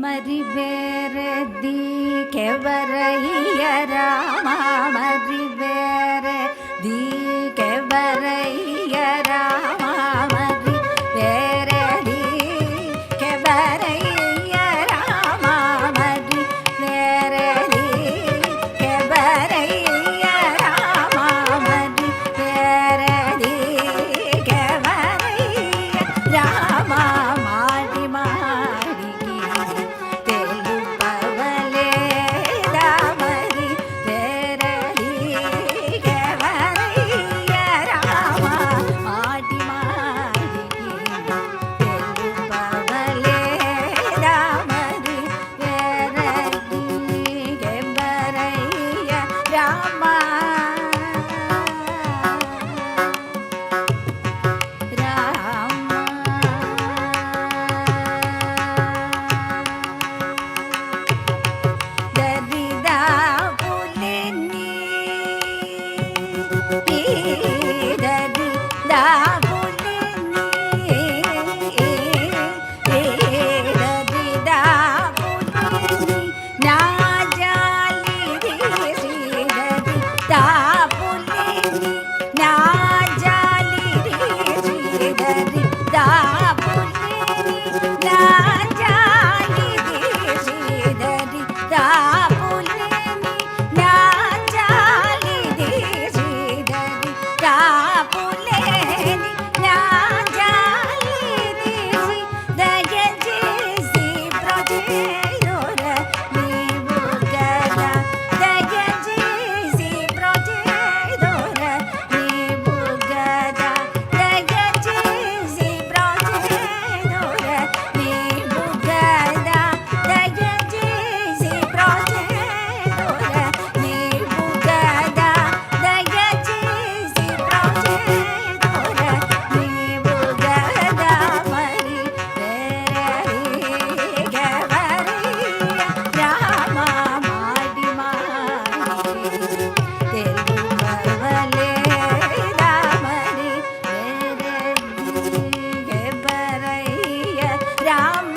மரி வேரதி கெவரைய ராமா மரி வேரதி கெவரைய ராமா மரி வேரதி கெவரைய ராமா மரி வேரதி கெவரைய ராமா மரி வேரதி கெவரைய ராமா மாடி மாடி தெலுப்பவலே தாமரி வேரதி கெவரைய ராமா மாடி மாடி தெலுப்பவலே தாமரி வேரதி கெவரைய ராமா தரிதா புலினி தரிதா புலினி தரிதா புலினி நாஜாலி தரிதா புலினி நாஜாலி தரிதா புலினி நாஜாலி தரிதா புலினி நாஜாலி தரிதா புலினி நாஜாலி దయచేసి ప్రజేదొర నీవు గదా దయచేసి ప్రజేదొర నీవు గదా దయచేసి ప్రజేదొర నీవు గదా దయచేసి ప్రజేదొర నీవు గదా దయచేసి ప్రజేదొర నీవు గదా మరి వేరరి గవరియ రామ మాడి మాడి తెలుపవలే రామరి వేరరి గవరియ రామ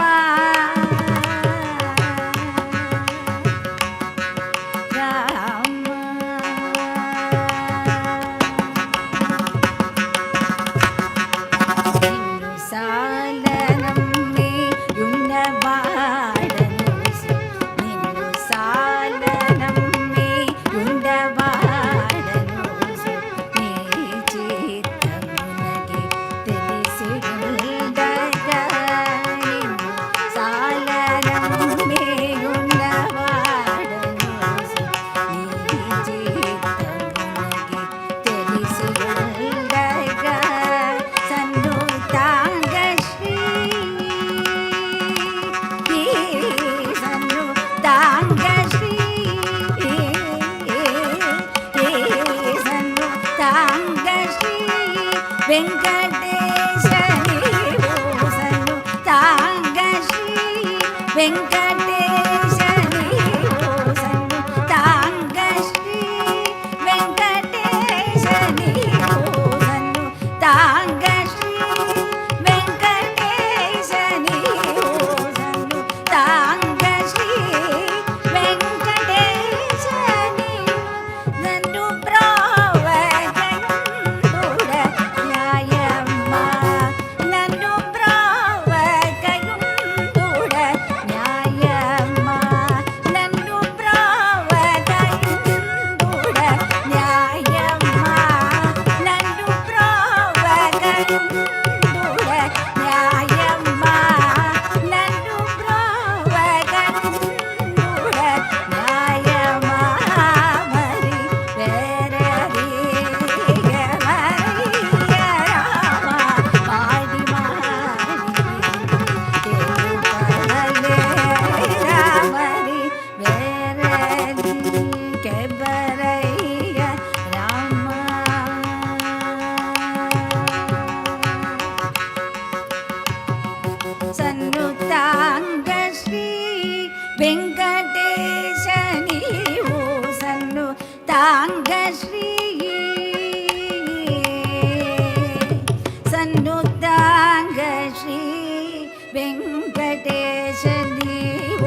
నిన్ను సాలనమ్మి యుండవాడను నిన్ను సాలనమ్మి యుండవాడను నీ చిత్తమునకి తెలిసియుండగా నిన్ను సాలనమ్మి యుండవాడను నీ చిత్తమునకి తెలిసియుండగా సన్నుతాంగ శ్రీ సన్నుతాంగ శ్రీ సన్నుతాంగ శ్రీ వెంకటేశ నీవు సన్నుతాంగ శ్రీ వెంకటేశ నీవు సన్నుతాంగ శ్రీ వెంకటేశ నీవు సన్నుతాంగ శ్రీ వెంకటేశ నీవు సన్నుతాంగ శ్రీ వెంకటేశ నీవు నన్ను బ్రోవగయుండుడ న్యాయమ్మ నన్ను బ్రోవగయుండుడ న్యాయమ్మ నన్ను బ్రోవగయుండుడ న్యాయమ్మ నన్ను బ్రోవగయుండుడ న్యాయమ్మ నన్ను బ్రోవగయుండుడ న్యాయమ్మ మరి వేరరి గవరియ రామ మాడి మాడి తెలుపవలే రామరి వేరరి గవరియ రామ సన్నుతాంగ శ్రీ వెంకటేశ నీవు సన్నుతాంగ శ్రీ సన్నుతాంగ శ్రీ వెంకటేశ నీవు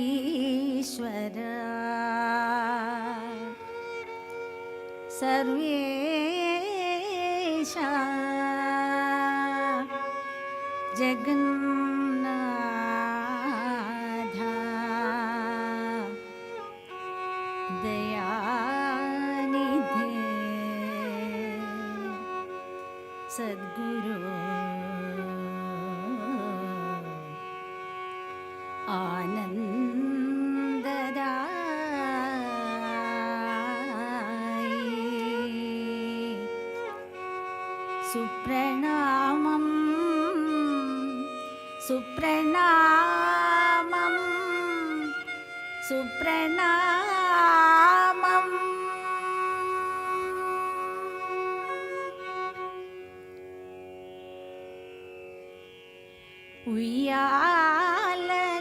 సాయీశ్వర సర్వేశ జగన్నాథ దయానిధే సద్గురు ఆనందదాయి సుప్రణామం సుప్రణామం సుప్రణామం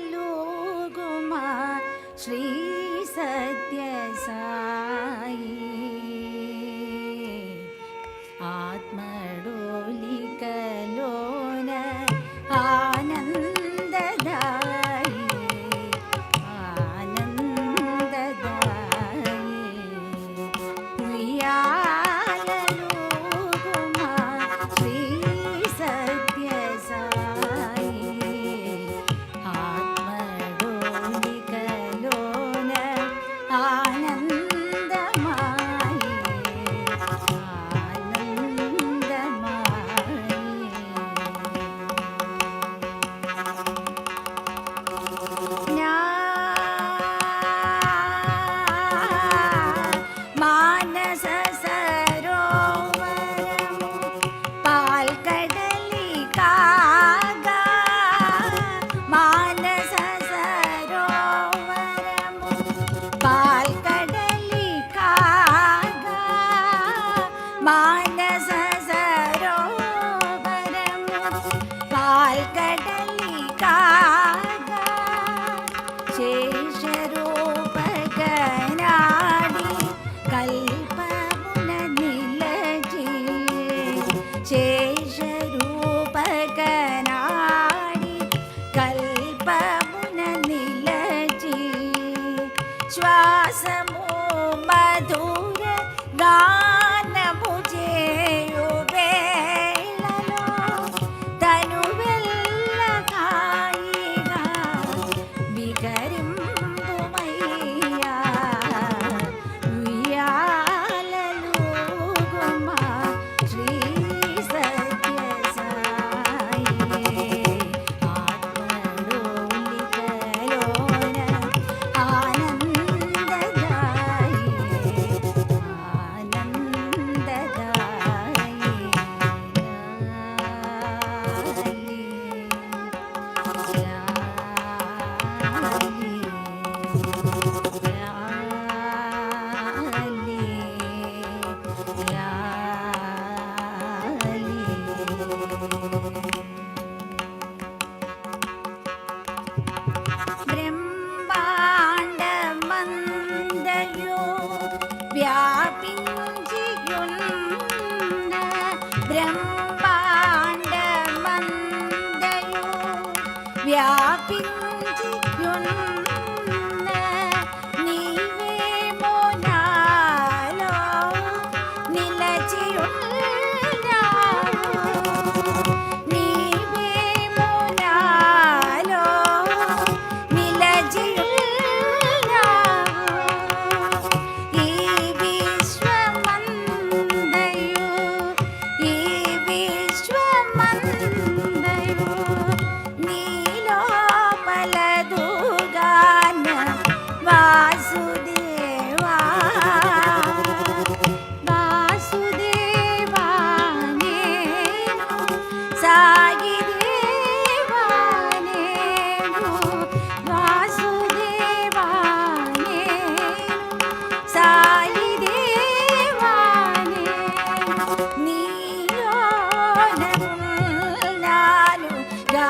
ఉయ్యాలలుగుమా శ్రీ సత్య సాయి ఆత్మడోలికలోన ఆనందదాయి ఆనందదాయి ఉయ్యాలలుగుమా శ్రీ సత్య సాయి ఆత్మడోలికలోన ఆనందమాయి మానస సరోవరము పాల్కడలి కాగా మానస సరోవరము పాల్కడలి కాగా మానస సరోవరము పాల్కడలి కాగా శేషరూపగనాడి కల్పమున నిలచి శేషరూపగనాడి కల్పమున నిలచి శ్వాసము మధుర గానము చేయు వేళలో తను వెళ్ళగాయిగా వికరింపుమయ్యా ఉయ్యాలలుగుమా శ్రీ సత్య సాయి ఆత్మడోలికలోన ఆనందదాయి బ్రహ్మాండమందయు వ్యాపించియున్న బ్రహ్మాండమందయు వ్యాపించియున్న నీవేమో నాలో నిలచియున్నావు నీవేమో నాలో నిలచియున్నావు ఈ విశ్వమందయు ఈ విశ్వమందయు నీలోపల దుగాన వాసుదేవా వాసుదేవా నేను సాయి దేవా నేను వాసుదేవా నేను సాయి దేవా నేను నీలోనున్నానుగా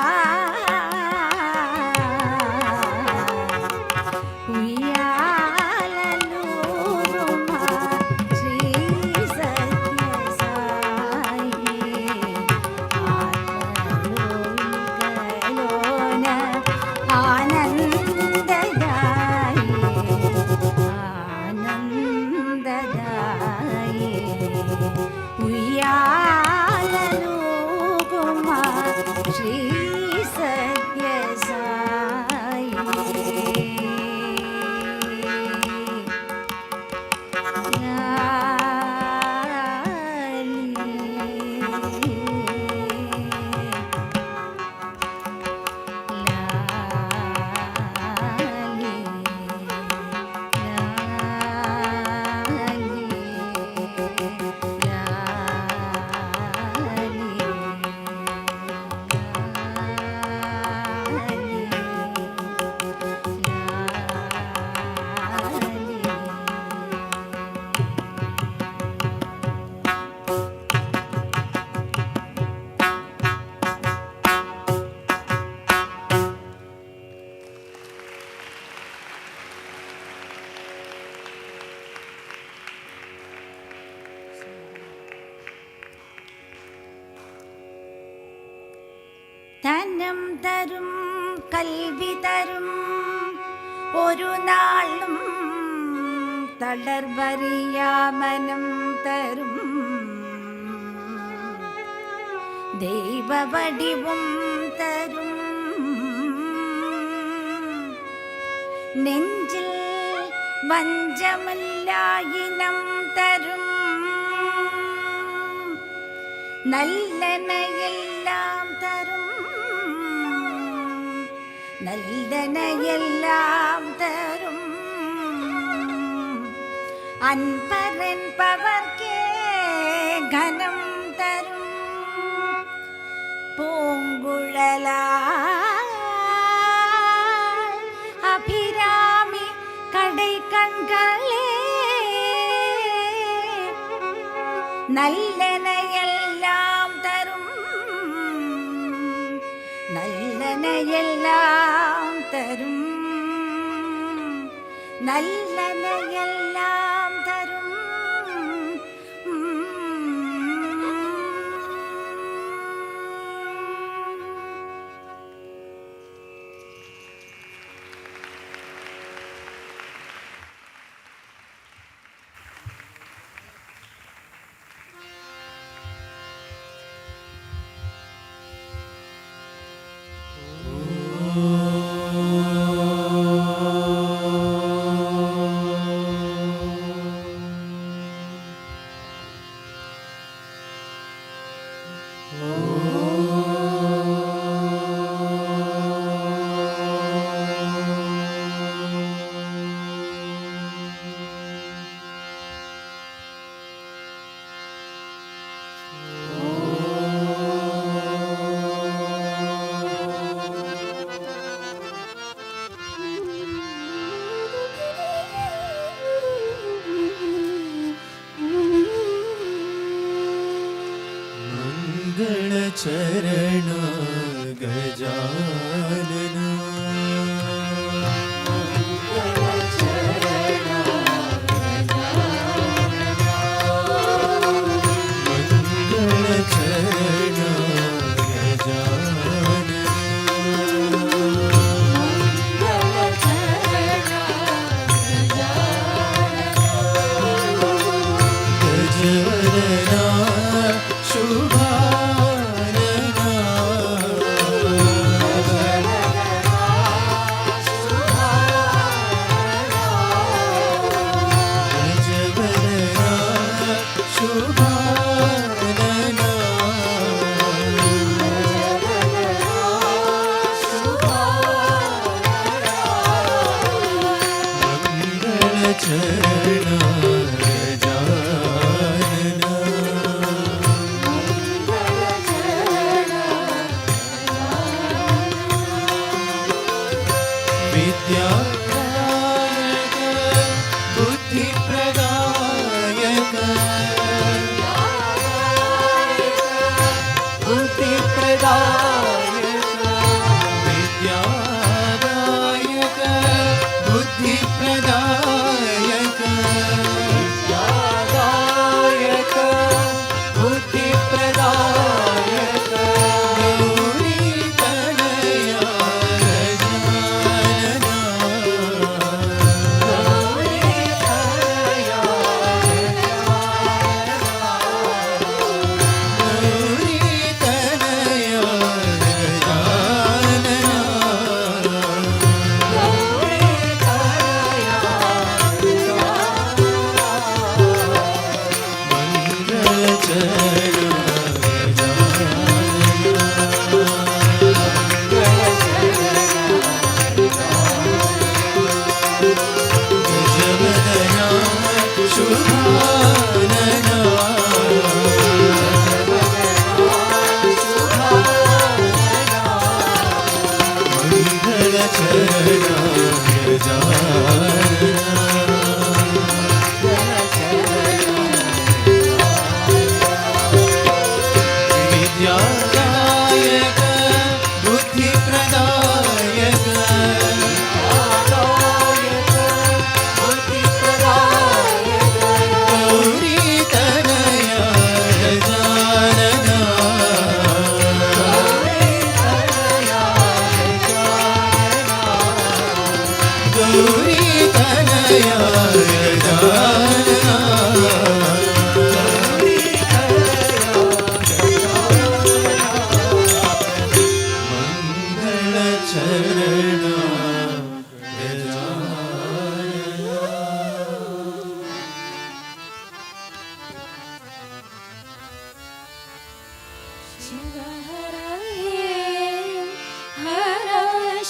ఉయ్యాలలుగుమా శ్రీ సత్య సాయి ఆత్మ ധനം തരും കൽവി തരും ഒരു നാളും തളർവറിയാമനം തരും ദൈവവടിവും തരും നെഞ്ചിൽ വഞ്ചമില്ലായിനം തരും നല്ലനയെല്ലാം തരും നല്ലനയെല്ലാം തരും അൻപരൻ പവർക്കേ ഘനം തരും പൂങ്കുഴലാ അഭിരാമി കടை കൺകളേ നല്ലനയെല്ലാം തരും നല്ലനയെല്ലാം തരും നല്ലനയെല്ലാം തരും चरण गजानन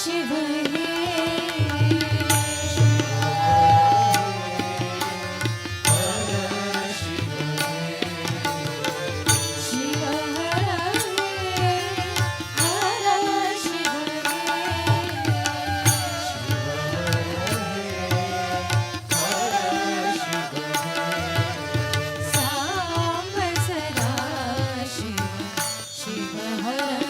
शिव हे शिव हर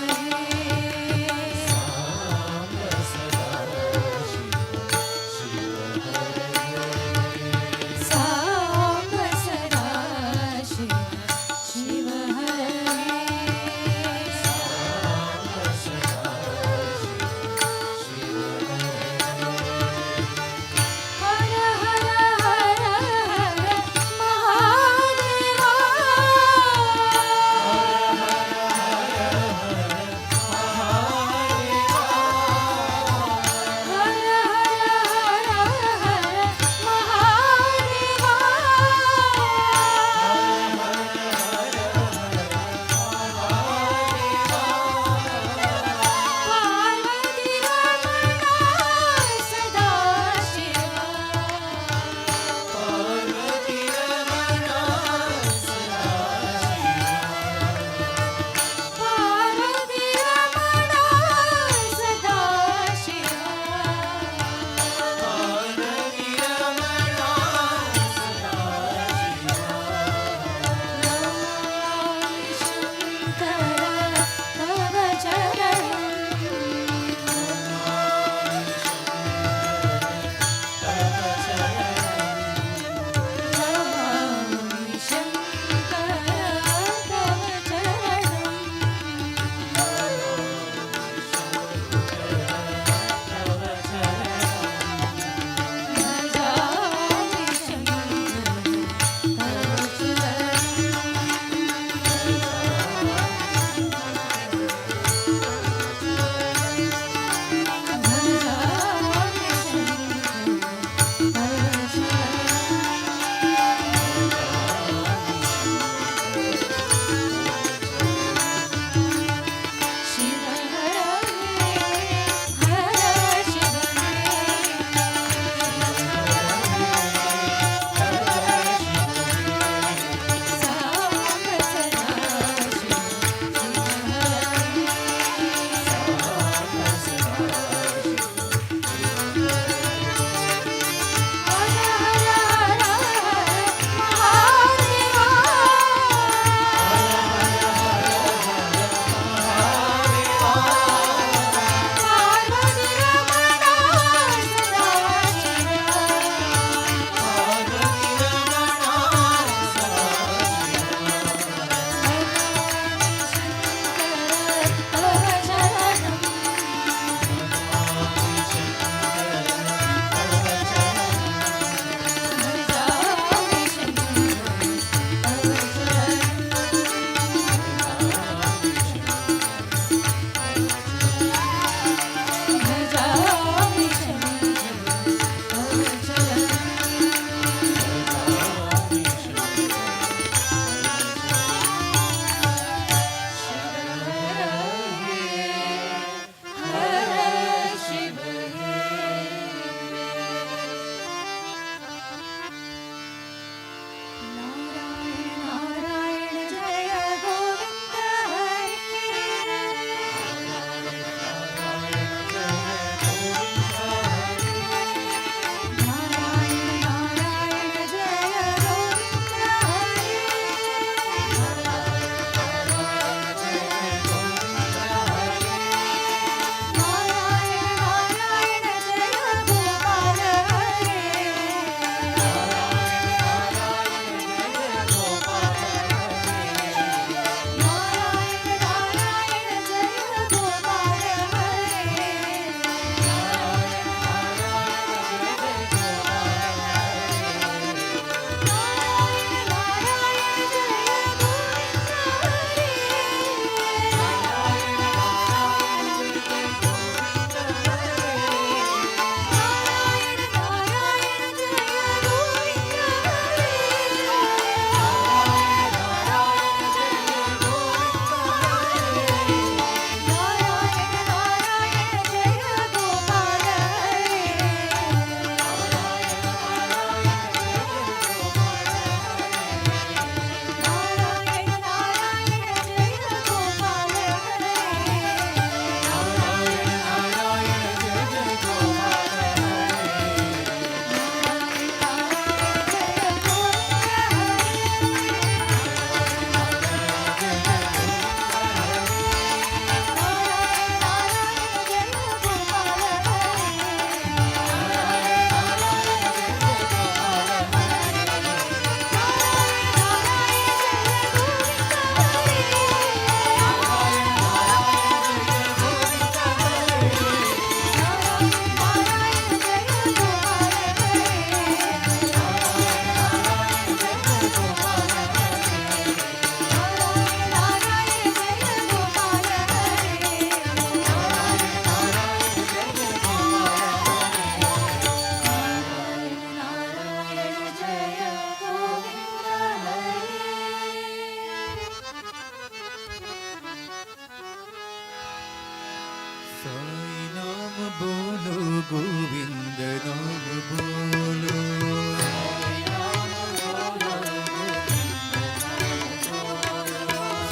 साई नाम बोलो गोविंद नाम बोलो,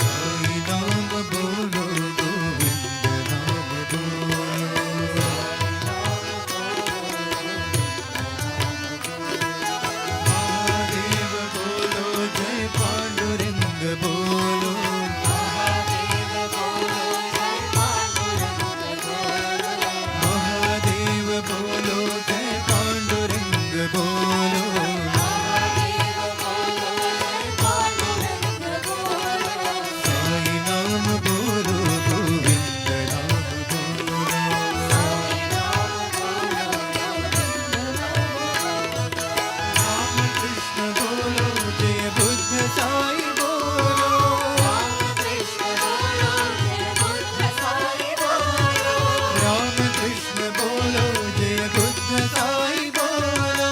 साई नाम बोलो गोविंद नाम बोलो। महादेव बोलो जय पांडुरंग बोलो, महादेव बोलो जय पांडुरंग बोलो, साई नाम बोलो गोविंद नाम बोलो, राम कृष्ण बोलो जय बुद्ध साई बोलो, राम कृष्ण बोलो जय बुद्ध साई बोलो,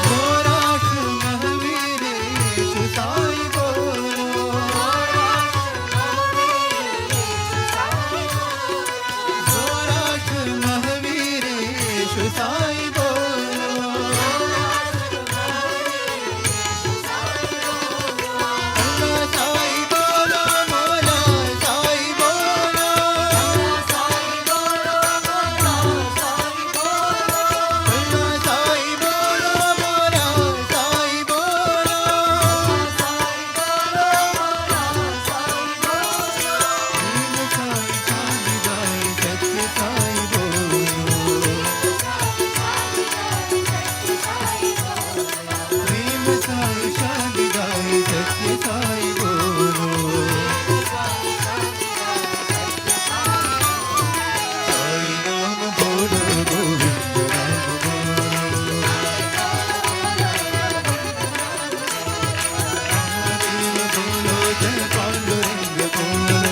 गोरख महावीरेश साई बोलो, गोरख महावीरेश साई बोलो, अल्लाह साई बोलो मोला साई बोलो, अल्लाह साई बोलो मोला साई बोलो, प्रेम साई शांतिदाई सत्य साई बोलो, साई नाम बोलो गोविंद नाम बोलो, महादेव बोलो जय पांडुरंग बोलो,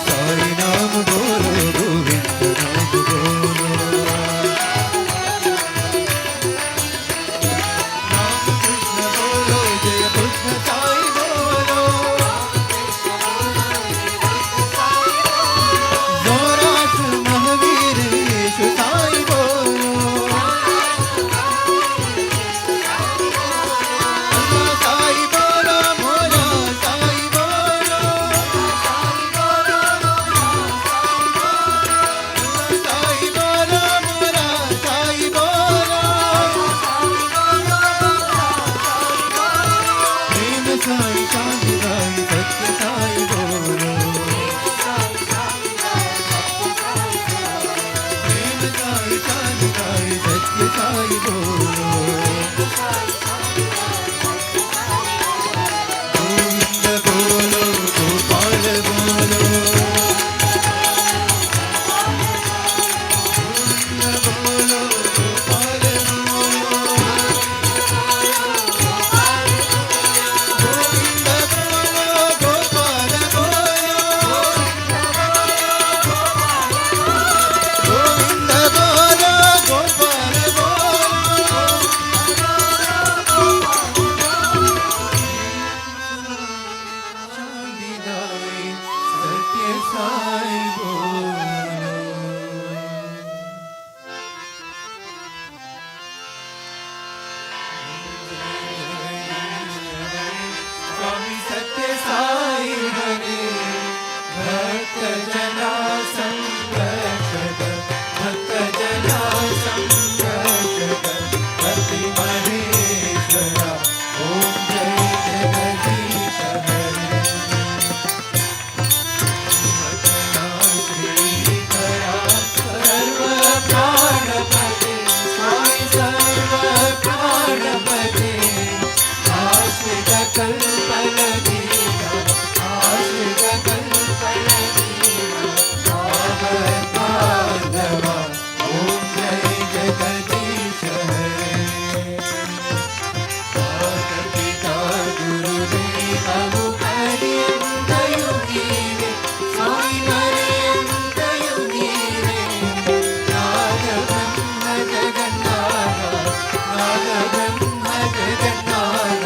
साई नाम बोलो गोविंद नाम बोलो, राम कृष्ण बोलो जय बुद्ध साई बोलो, गोरख महावीरेश साई बोलो, अल्लाह साई बोलो मोला साई बोलो, साई बोलो मोला साई बोलो, प्रेम साई शांतिदाई सत्य साई बोलो, प्रेम साई शांतिदाई सत्य साई बोलो, गोविंद बोलो गोपाल बोलो, गोविंद बोलो गोपाल बोलो, गोविंद बोलो गोपाल बोलो, गोविंद बोलो गोपाल बोलो, शांतिदाई सत्य साई बोलो। स्वामी सत्य साई हरे, भक्त जना संरक्षक, भक्त जना संरक्षक, भक्ति महेश्वरा, ओम जय जगदीश हरे, भजना श्रीकरा सर्व प्राणपते, स्वामी सर्व प्राणपते, आश्रित कल्पलदीना, आश्रित कल्पलदीना, भागवत माधवा, ओम जय जगदीश हरे, माता पिता गुरुदेव पर्यंत युगी रे, स्वामी पर्यंत युगी रे, नाद ब्रह्म जगन्नाथ, नाद ब्रह्म जगन्नाथ,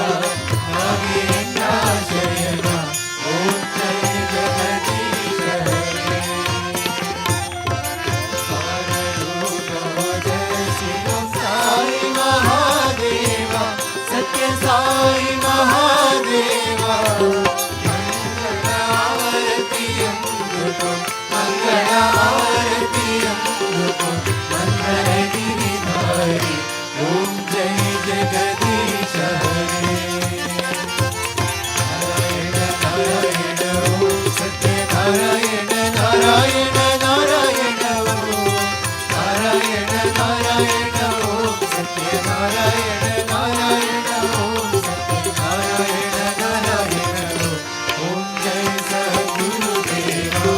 जगदीश हरे नारायण नारायण ओम सत्य नारायण नारायण नारायण ओम नारायण नारायण ओम सत्य नारायण नारायण ओम सत्य नारायण नारायण ओम जय सद्गुरुदेवा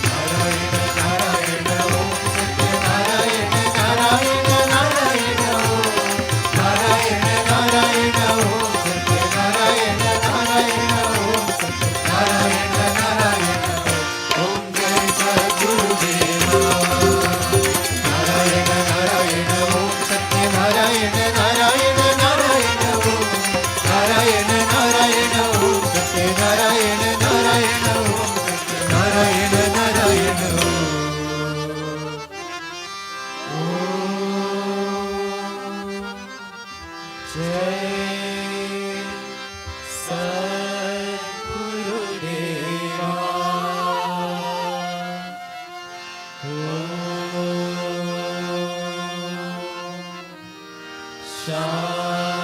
नारायण नारायण ओम सत्य नारायण नारायण नारायण ओम नारायण नारायण ओम सत्य नारायण नारायण ओम सत्य नारायण नारायण ओम जय सद्गुरुदेवा नारायण नारायण ओम सत्य नारायण नारायण नारायण ओम नारायण नारायण ओम सत्य नारायण नारायण ओम सत्य नारायण नारायण जय सद्गुरुदेवा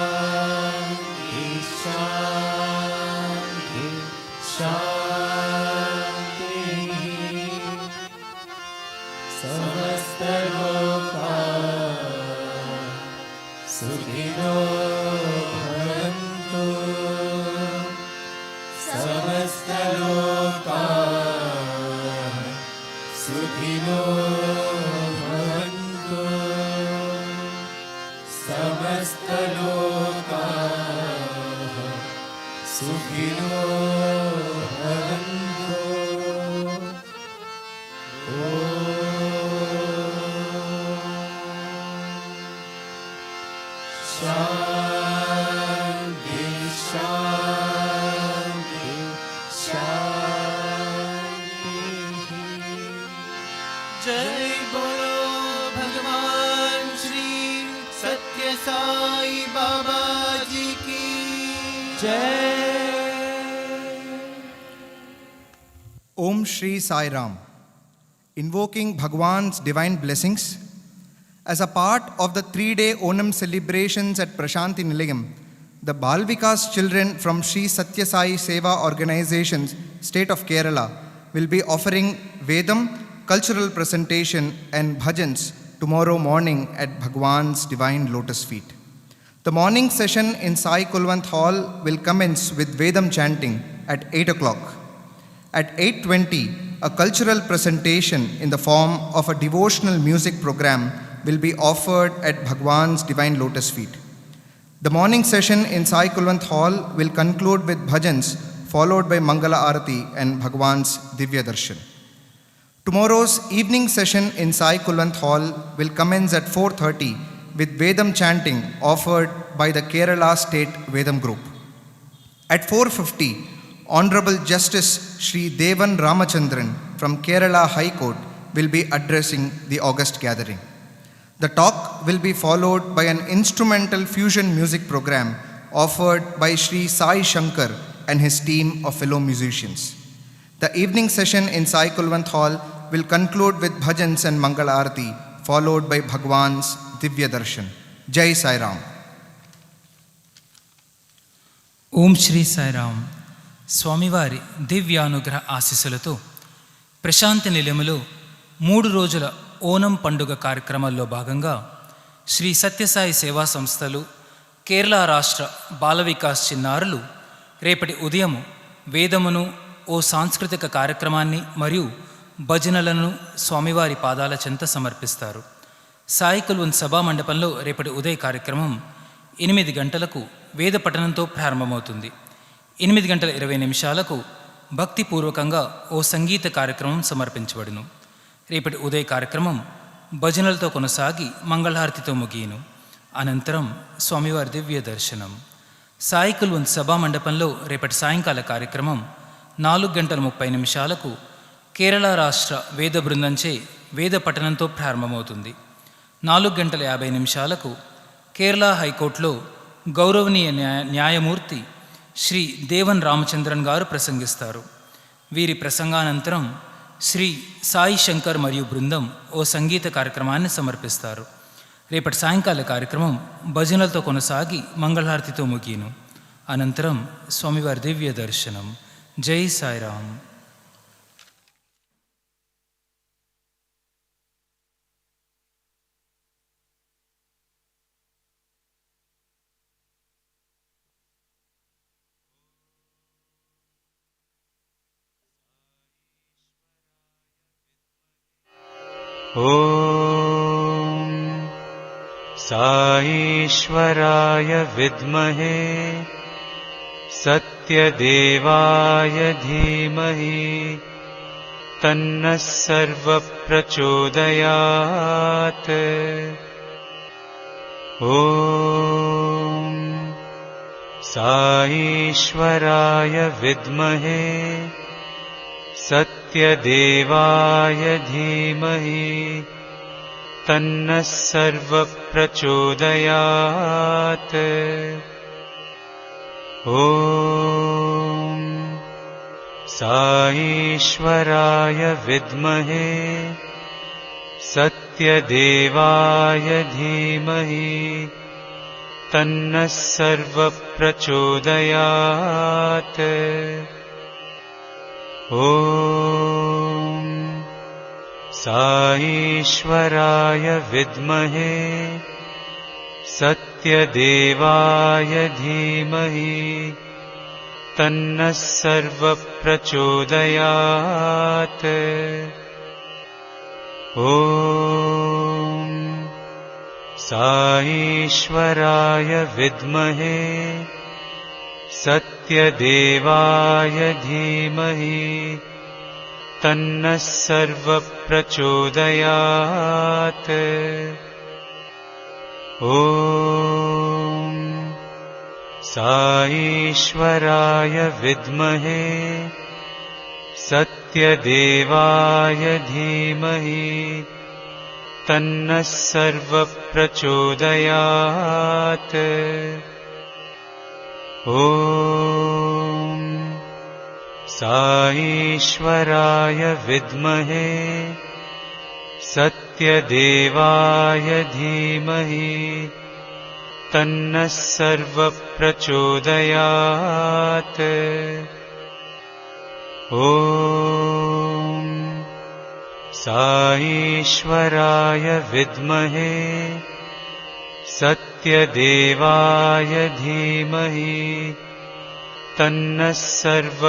शांति शांति शांति समस्त लोका सुखिनो भवन्तु समस्त लोका सुखिनो भवन्तु समस्त लोका सुखिनो भवन्तु शांति शांति शांति जय बोलो भगवान श्री सत्य साई बाबा जी की जय Om Shri Sai Ram, invoking Bhagwan's divine blessings. As a part of the 3-day Onam celebrations at Prasanthi Nilayam, the Balvikas children from Sri Satya Sai Seva Organizations, State of Kerala, will be offering Vedam, cultural presentation and Bhajans tomorrow morning at Bhagwan's divine lotus feet. The morning session in Sai Kulwant Hall will commence with Vedam chanting at 8 o'clock. At 8:20, a cultural presentation in the form of a devotional music program will be offered at Bhagwan's divine lotus feet. The morning session in Sai Kulwant Hall will conclude with Bhajans, followed by Mangala Arati and Bhagwan's Divya Darshan. Tomorrow's evening session in Sai Kulwant Hall will commence at 4:30 with Vedam chanting offered by the Kerala State Vedam Group. At 4:50, Honorable Justice Sri Devan Ramachandran from Kerala High Court will be addressing the August gathering. The talk will be followed by an instrumental fusion music program offered by Sri Sai Shankar and his team of fellow musicians. The evening session in Sai Kulwant Hall will conclude with Bhajans and Mangala Arati, followed by Bhagwan's Divya Darshan. Jai Sai Ram. ఓం శ్రీ సాయిరామ్. స్వామివారి దివ్యానుగ్రహ ఆశీస్సులతో ప్రశాంతి నిలయములో 3 రోజుల ఓనం పండుగ కార్యక్రమాల్లో భాగంగా శ్రీ సత్యసాయి సేవా సంస్థలు, కేరళ రాష్ట్ర బాల వికాస్ చిన్నారులు రేపటి ఉదయం వేదమును, ఓ సాంస్కృతిక కార్యక్రమాన్ని మరియు భజనలను స్వామివారి పాదాల చెంత సమర్పిస్తారు. సాయి కుల్వంత్ సభా మండపంలో రేపటి ఉదయ కార్యక్రమం 8 గంటలకు వేద పఠనంతో ప్రారంభమవుతుంది. 8:20 భక్తిపూర్వకంగా ఓ సంగీత కార్యక్రమం సమర్పించబడును. రేపటి ఉదయ కార్యక్రమం భజనలతో కొనసాగి మంగళహారతితో ముగియను. అనంతరం స్వామివారి దివ్య దర్శనం. సాయి కుల్వంత్ సభా మండపంలో రేపటి సాయంకాల కార్యక్రమం 4:30 కేరళ రాష్ట్ర వేద బృందంచే వేద పఠనంతో ప్రారంభమవుతుంది. 4:50 కేరళ హైకోర్టులో గౌరవనీయ న్యాయమూర్తి శ్రీ దేవన్ రామచంద్రన్ గారు ప్రసంగిస్తారు. వీరి ప్రసంగానంతరం శ్రీ సాయి శంకర్ మరియు బృందం ఓ సంగీత కార్యక్రమాన్ని సమర్పిస్తారు. రేపటి సాయంకాల కార్యక్రమం భజనలతో కొనసాగి మంగళహారతితో ముగియను. అనంతరం స్వామివారి దివ్య దర్శనం. జై సాయిరామ్. ॐ साईश्वराय विद्महे सत्यदेवाय धीमहि तन्नः सर्वप्रचोदयात्। ॐ साईश्वराय विद्महे सत्यदेवाय धीमहि तन्नः सर्वप्रचोदयात्। ॐ साईश्वराय विद्महे सत्यदेवाय धीमहि तन्नः सर्वप्रचोदयात्। ॐ साईश्वराय विद्महे सत्यदेवाय धीमहि तन्नः सर्वप्रचोदयात्। ॐ साईश्वराय विद्महे सत्यदेवाय धीमहि तन्नः सर्वप्रचोदयात्। ॐ साईश्वराय विद्महे सत्यदेवाय धीमहि तन्नः सर्वप्रचोदयात्। ॐ साईश्वराय विद्महे सत्यदेवाय धीमहि तन्नः सर्वप्रचोदयात्। ॐ साईश्वराय विद्महे सत्यदेवाय धीमहि तन्नः सर्व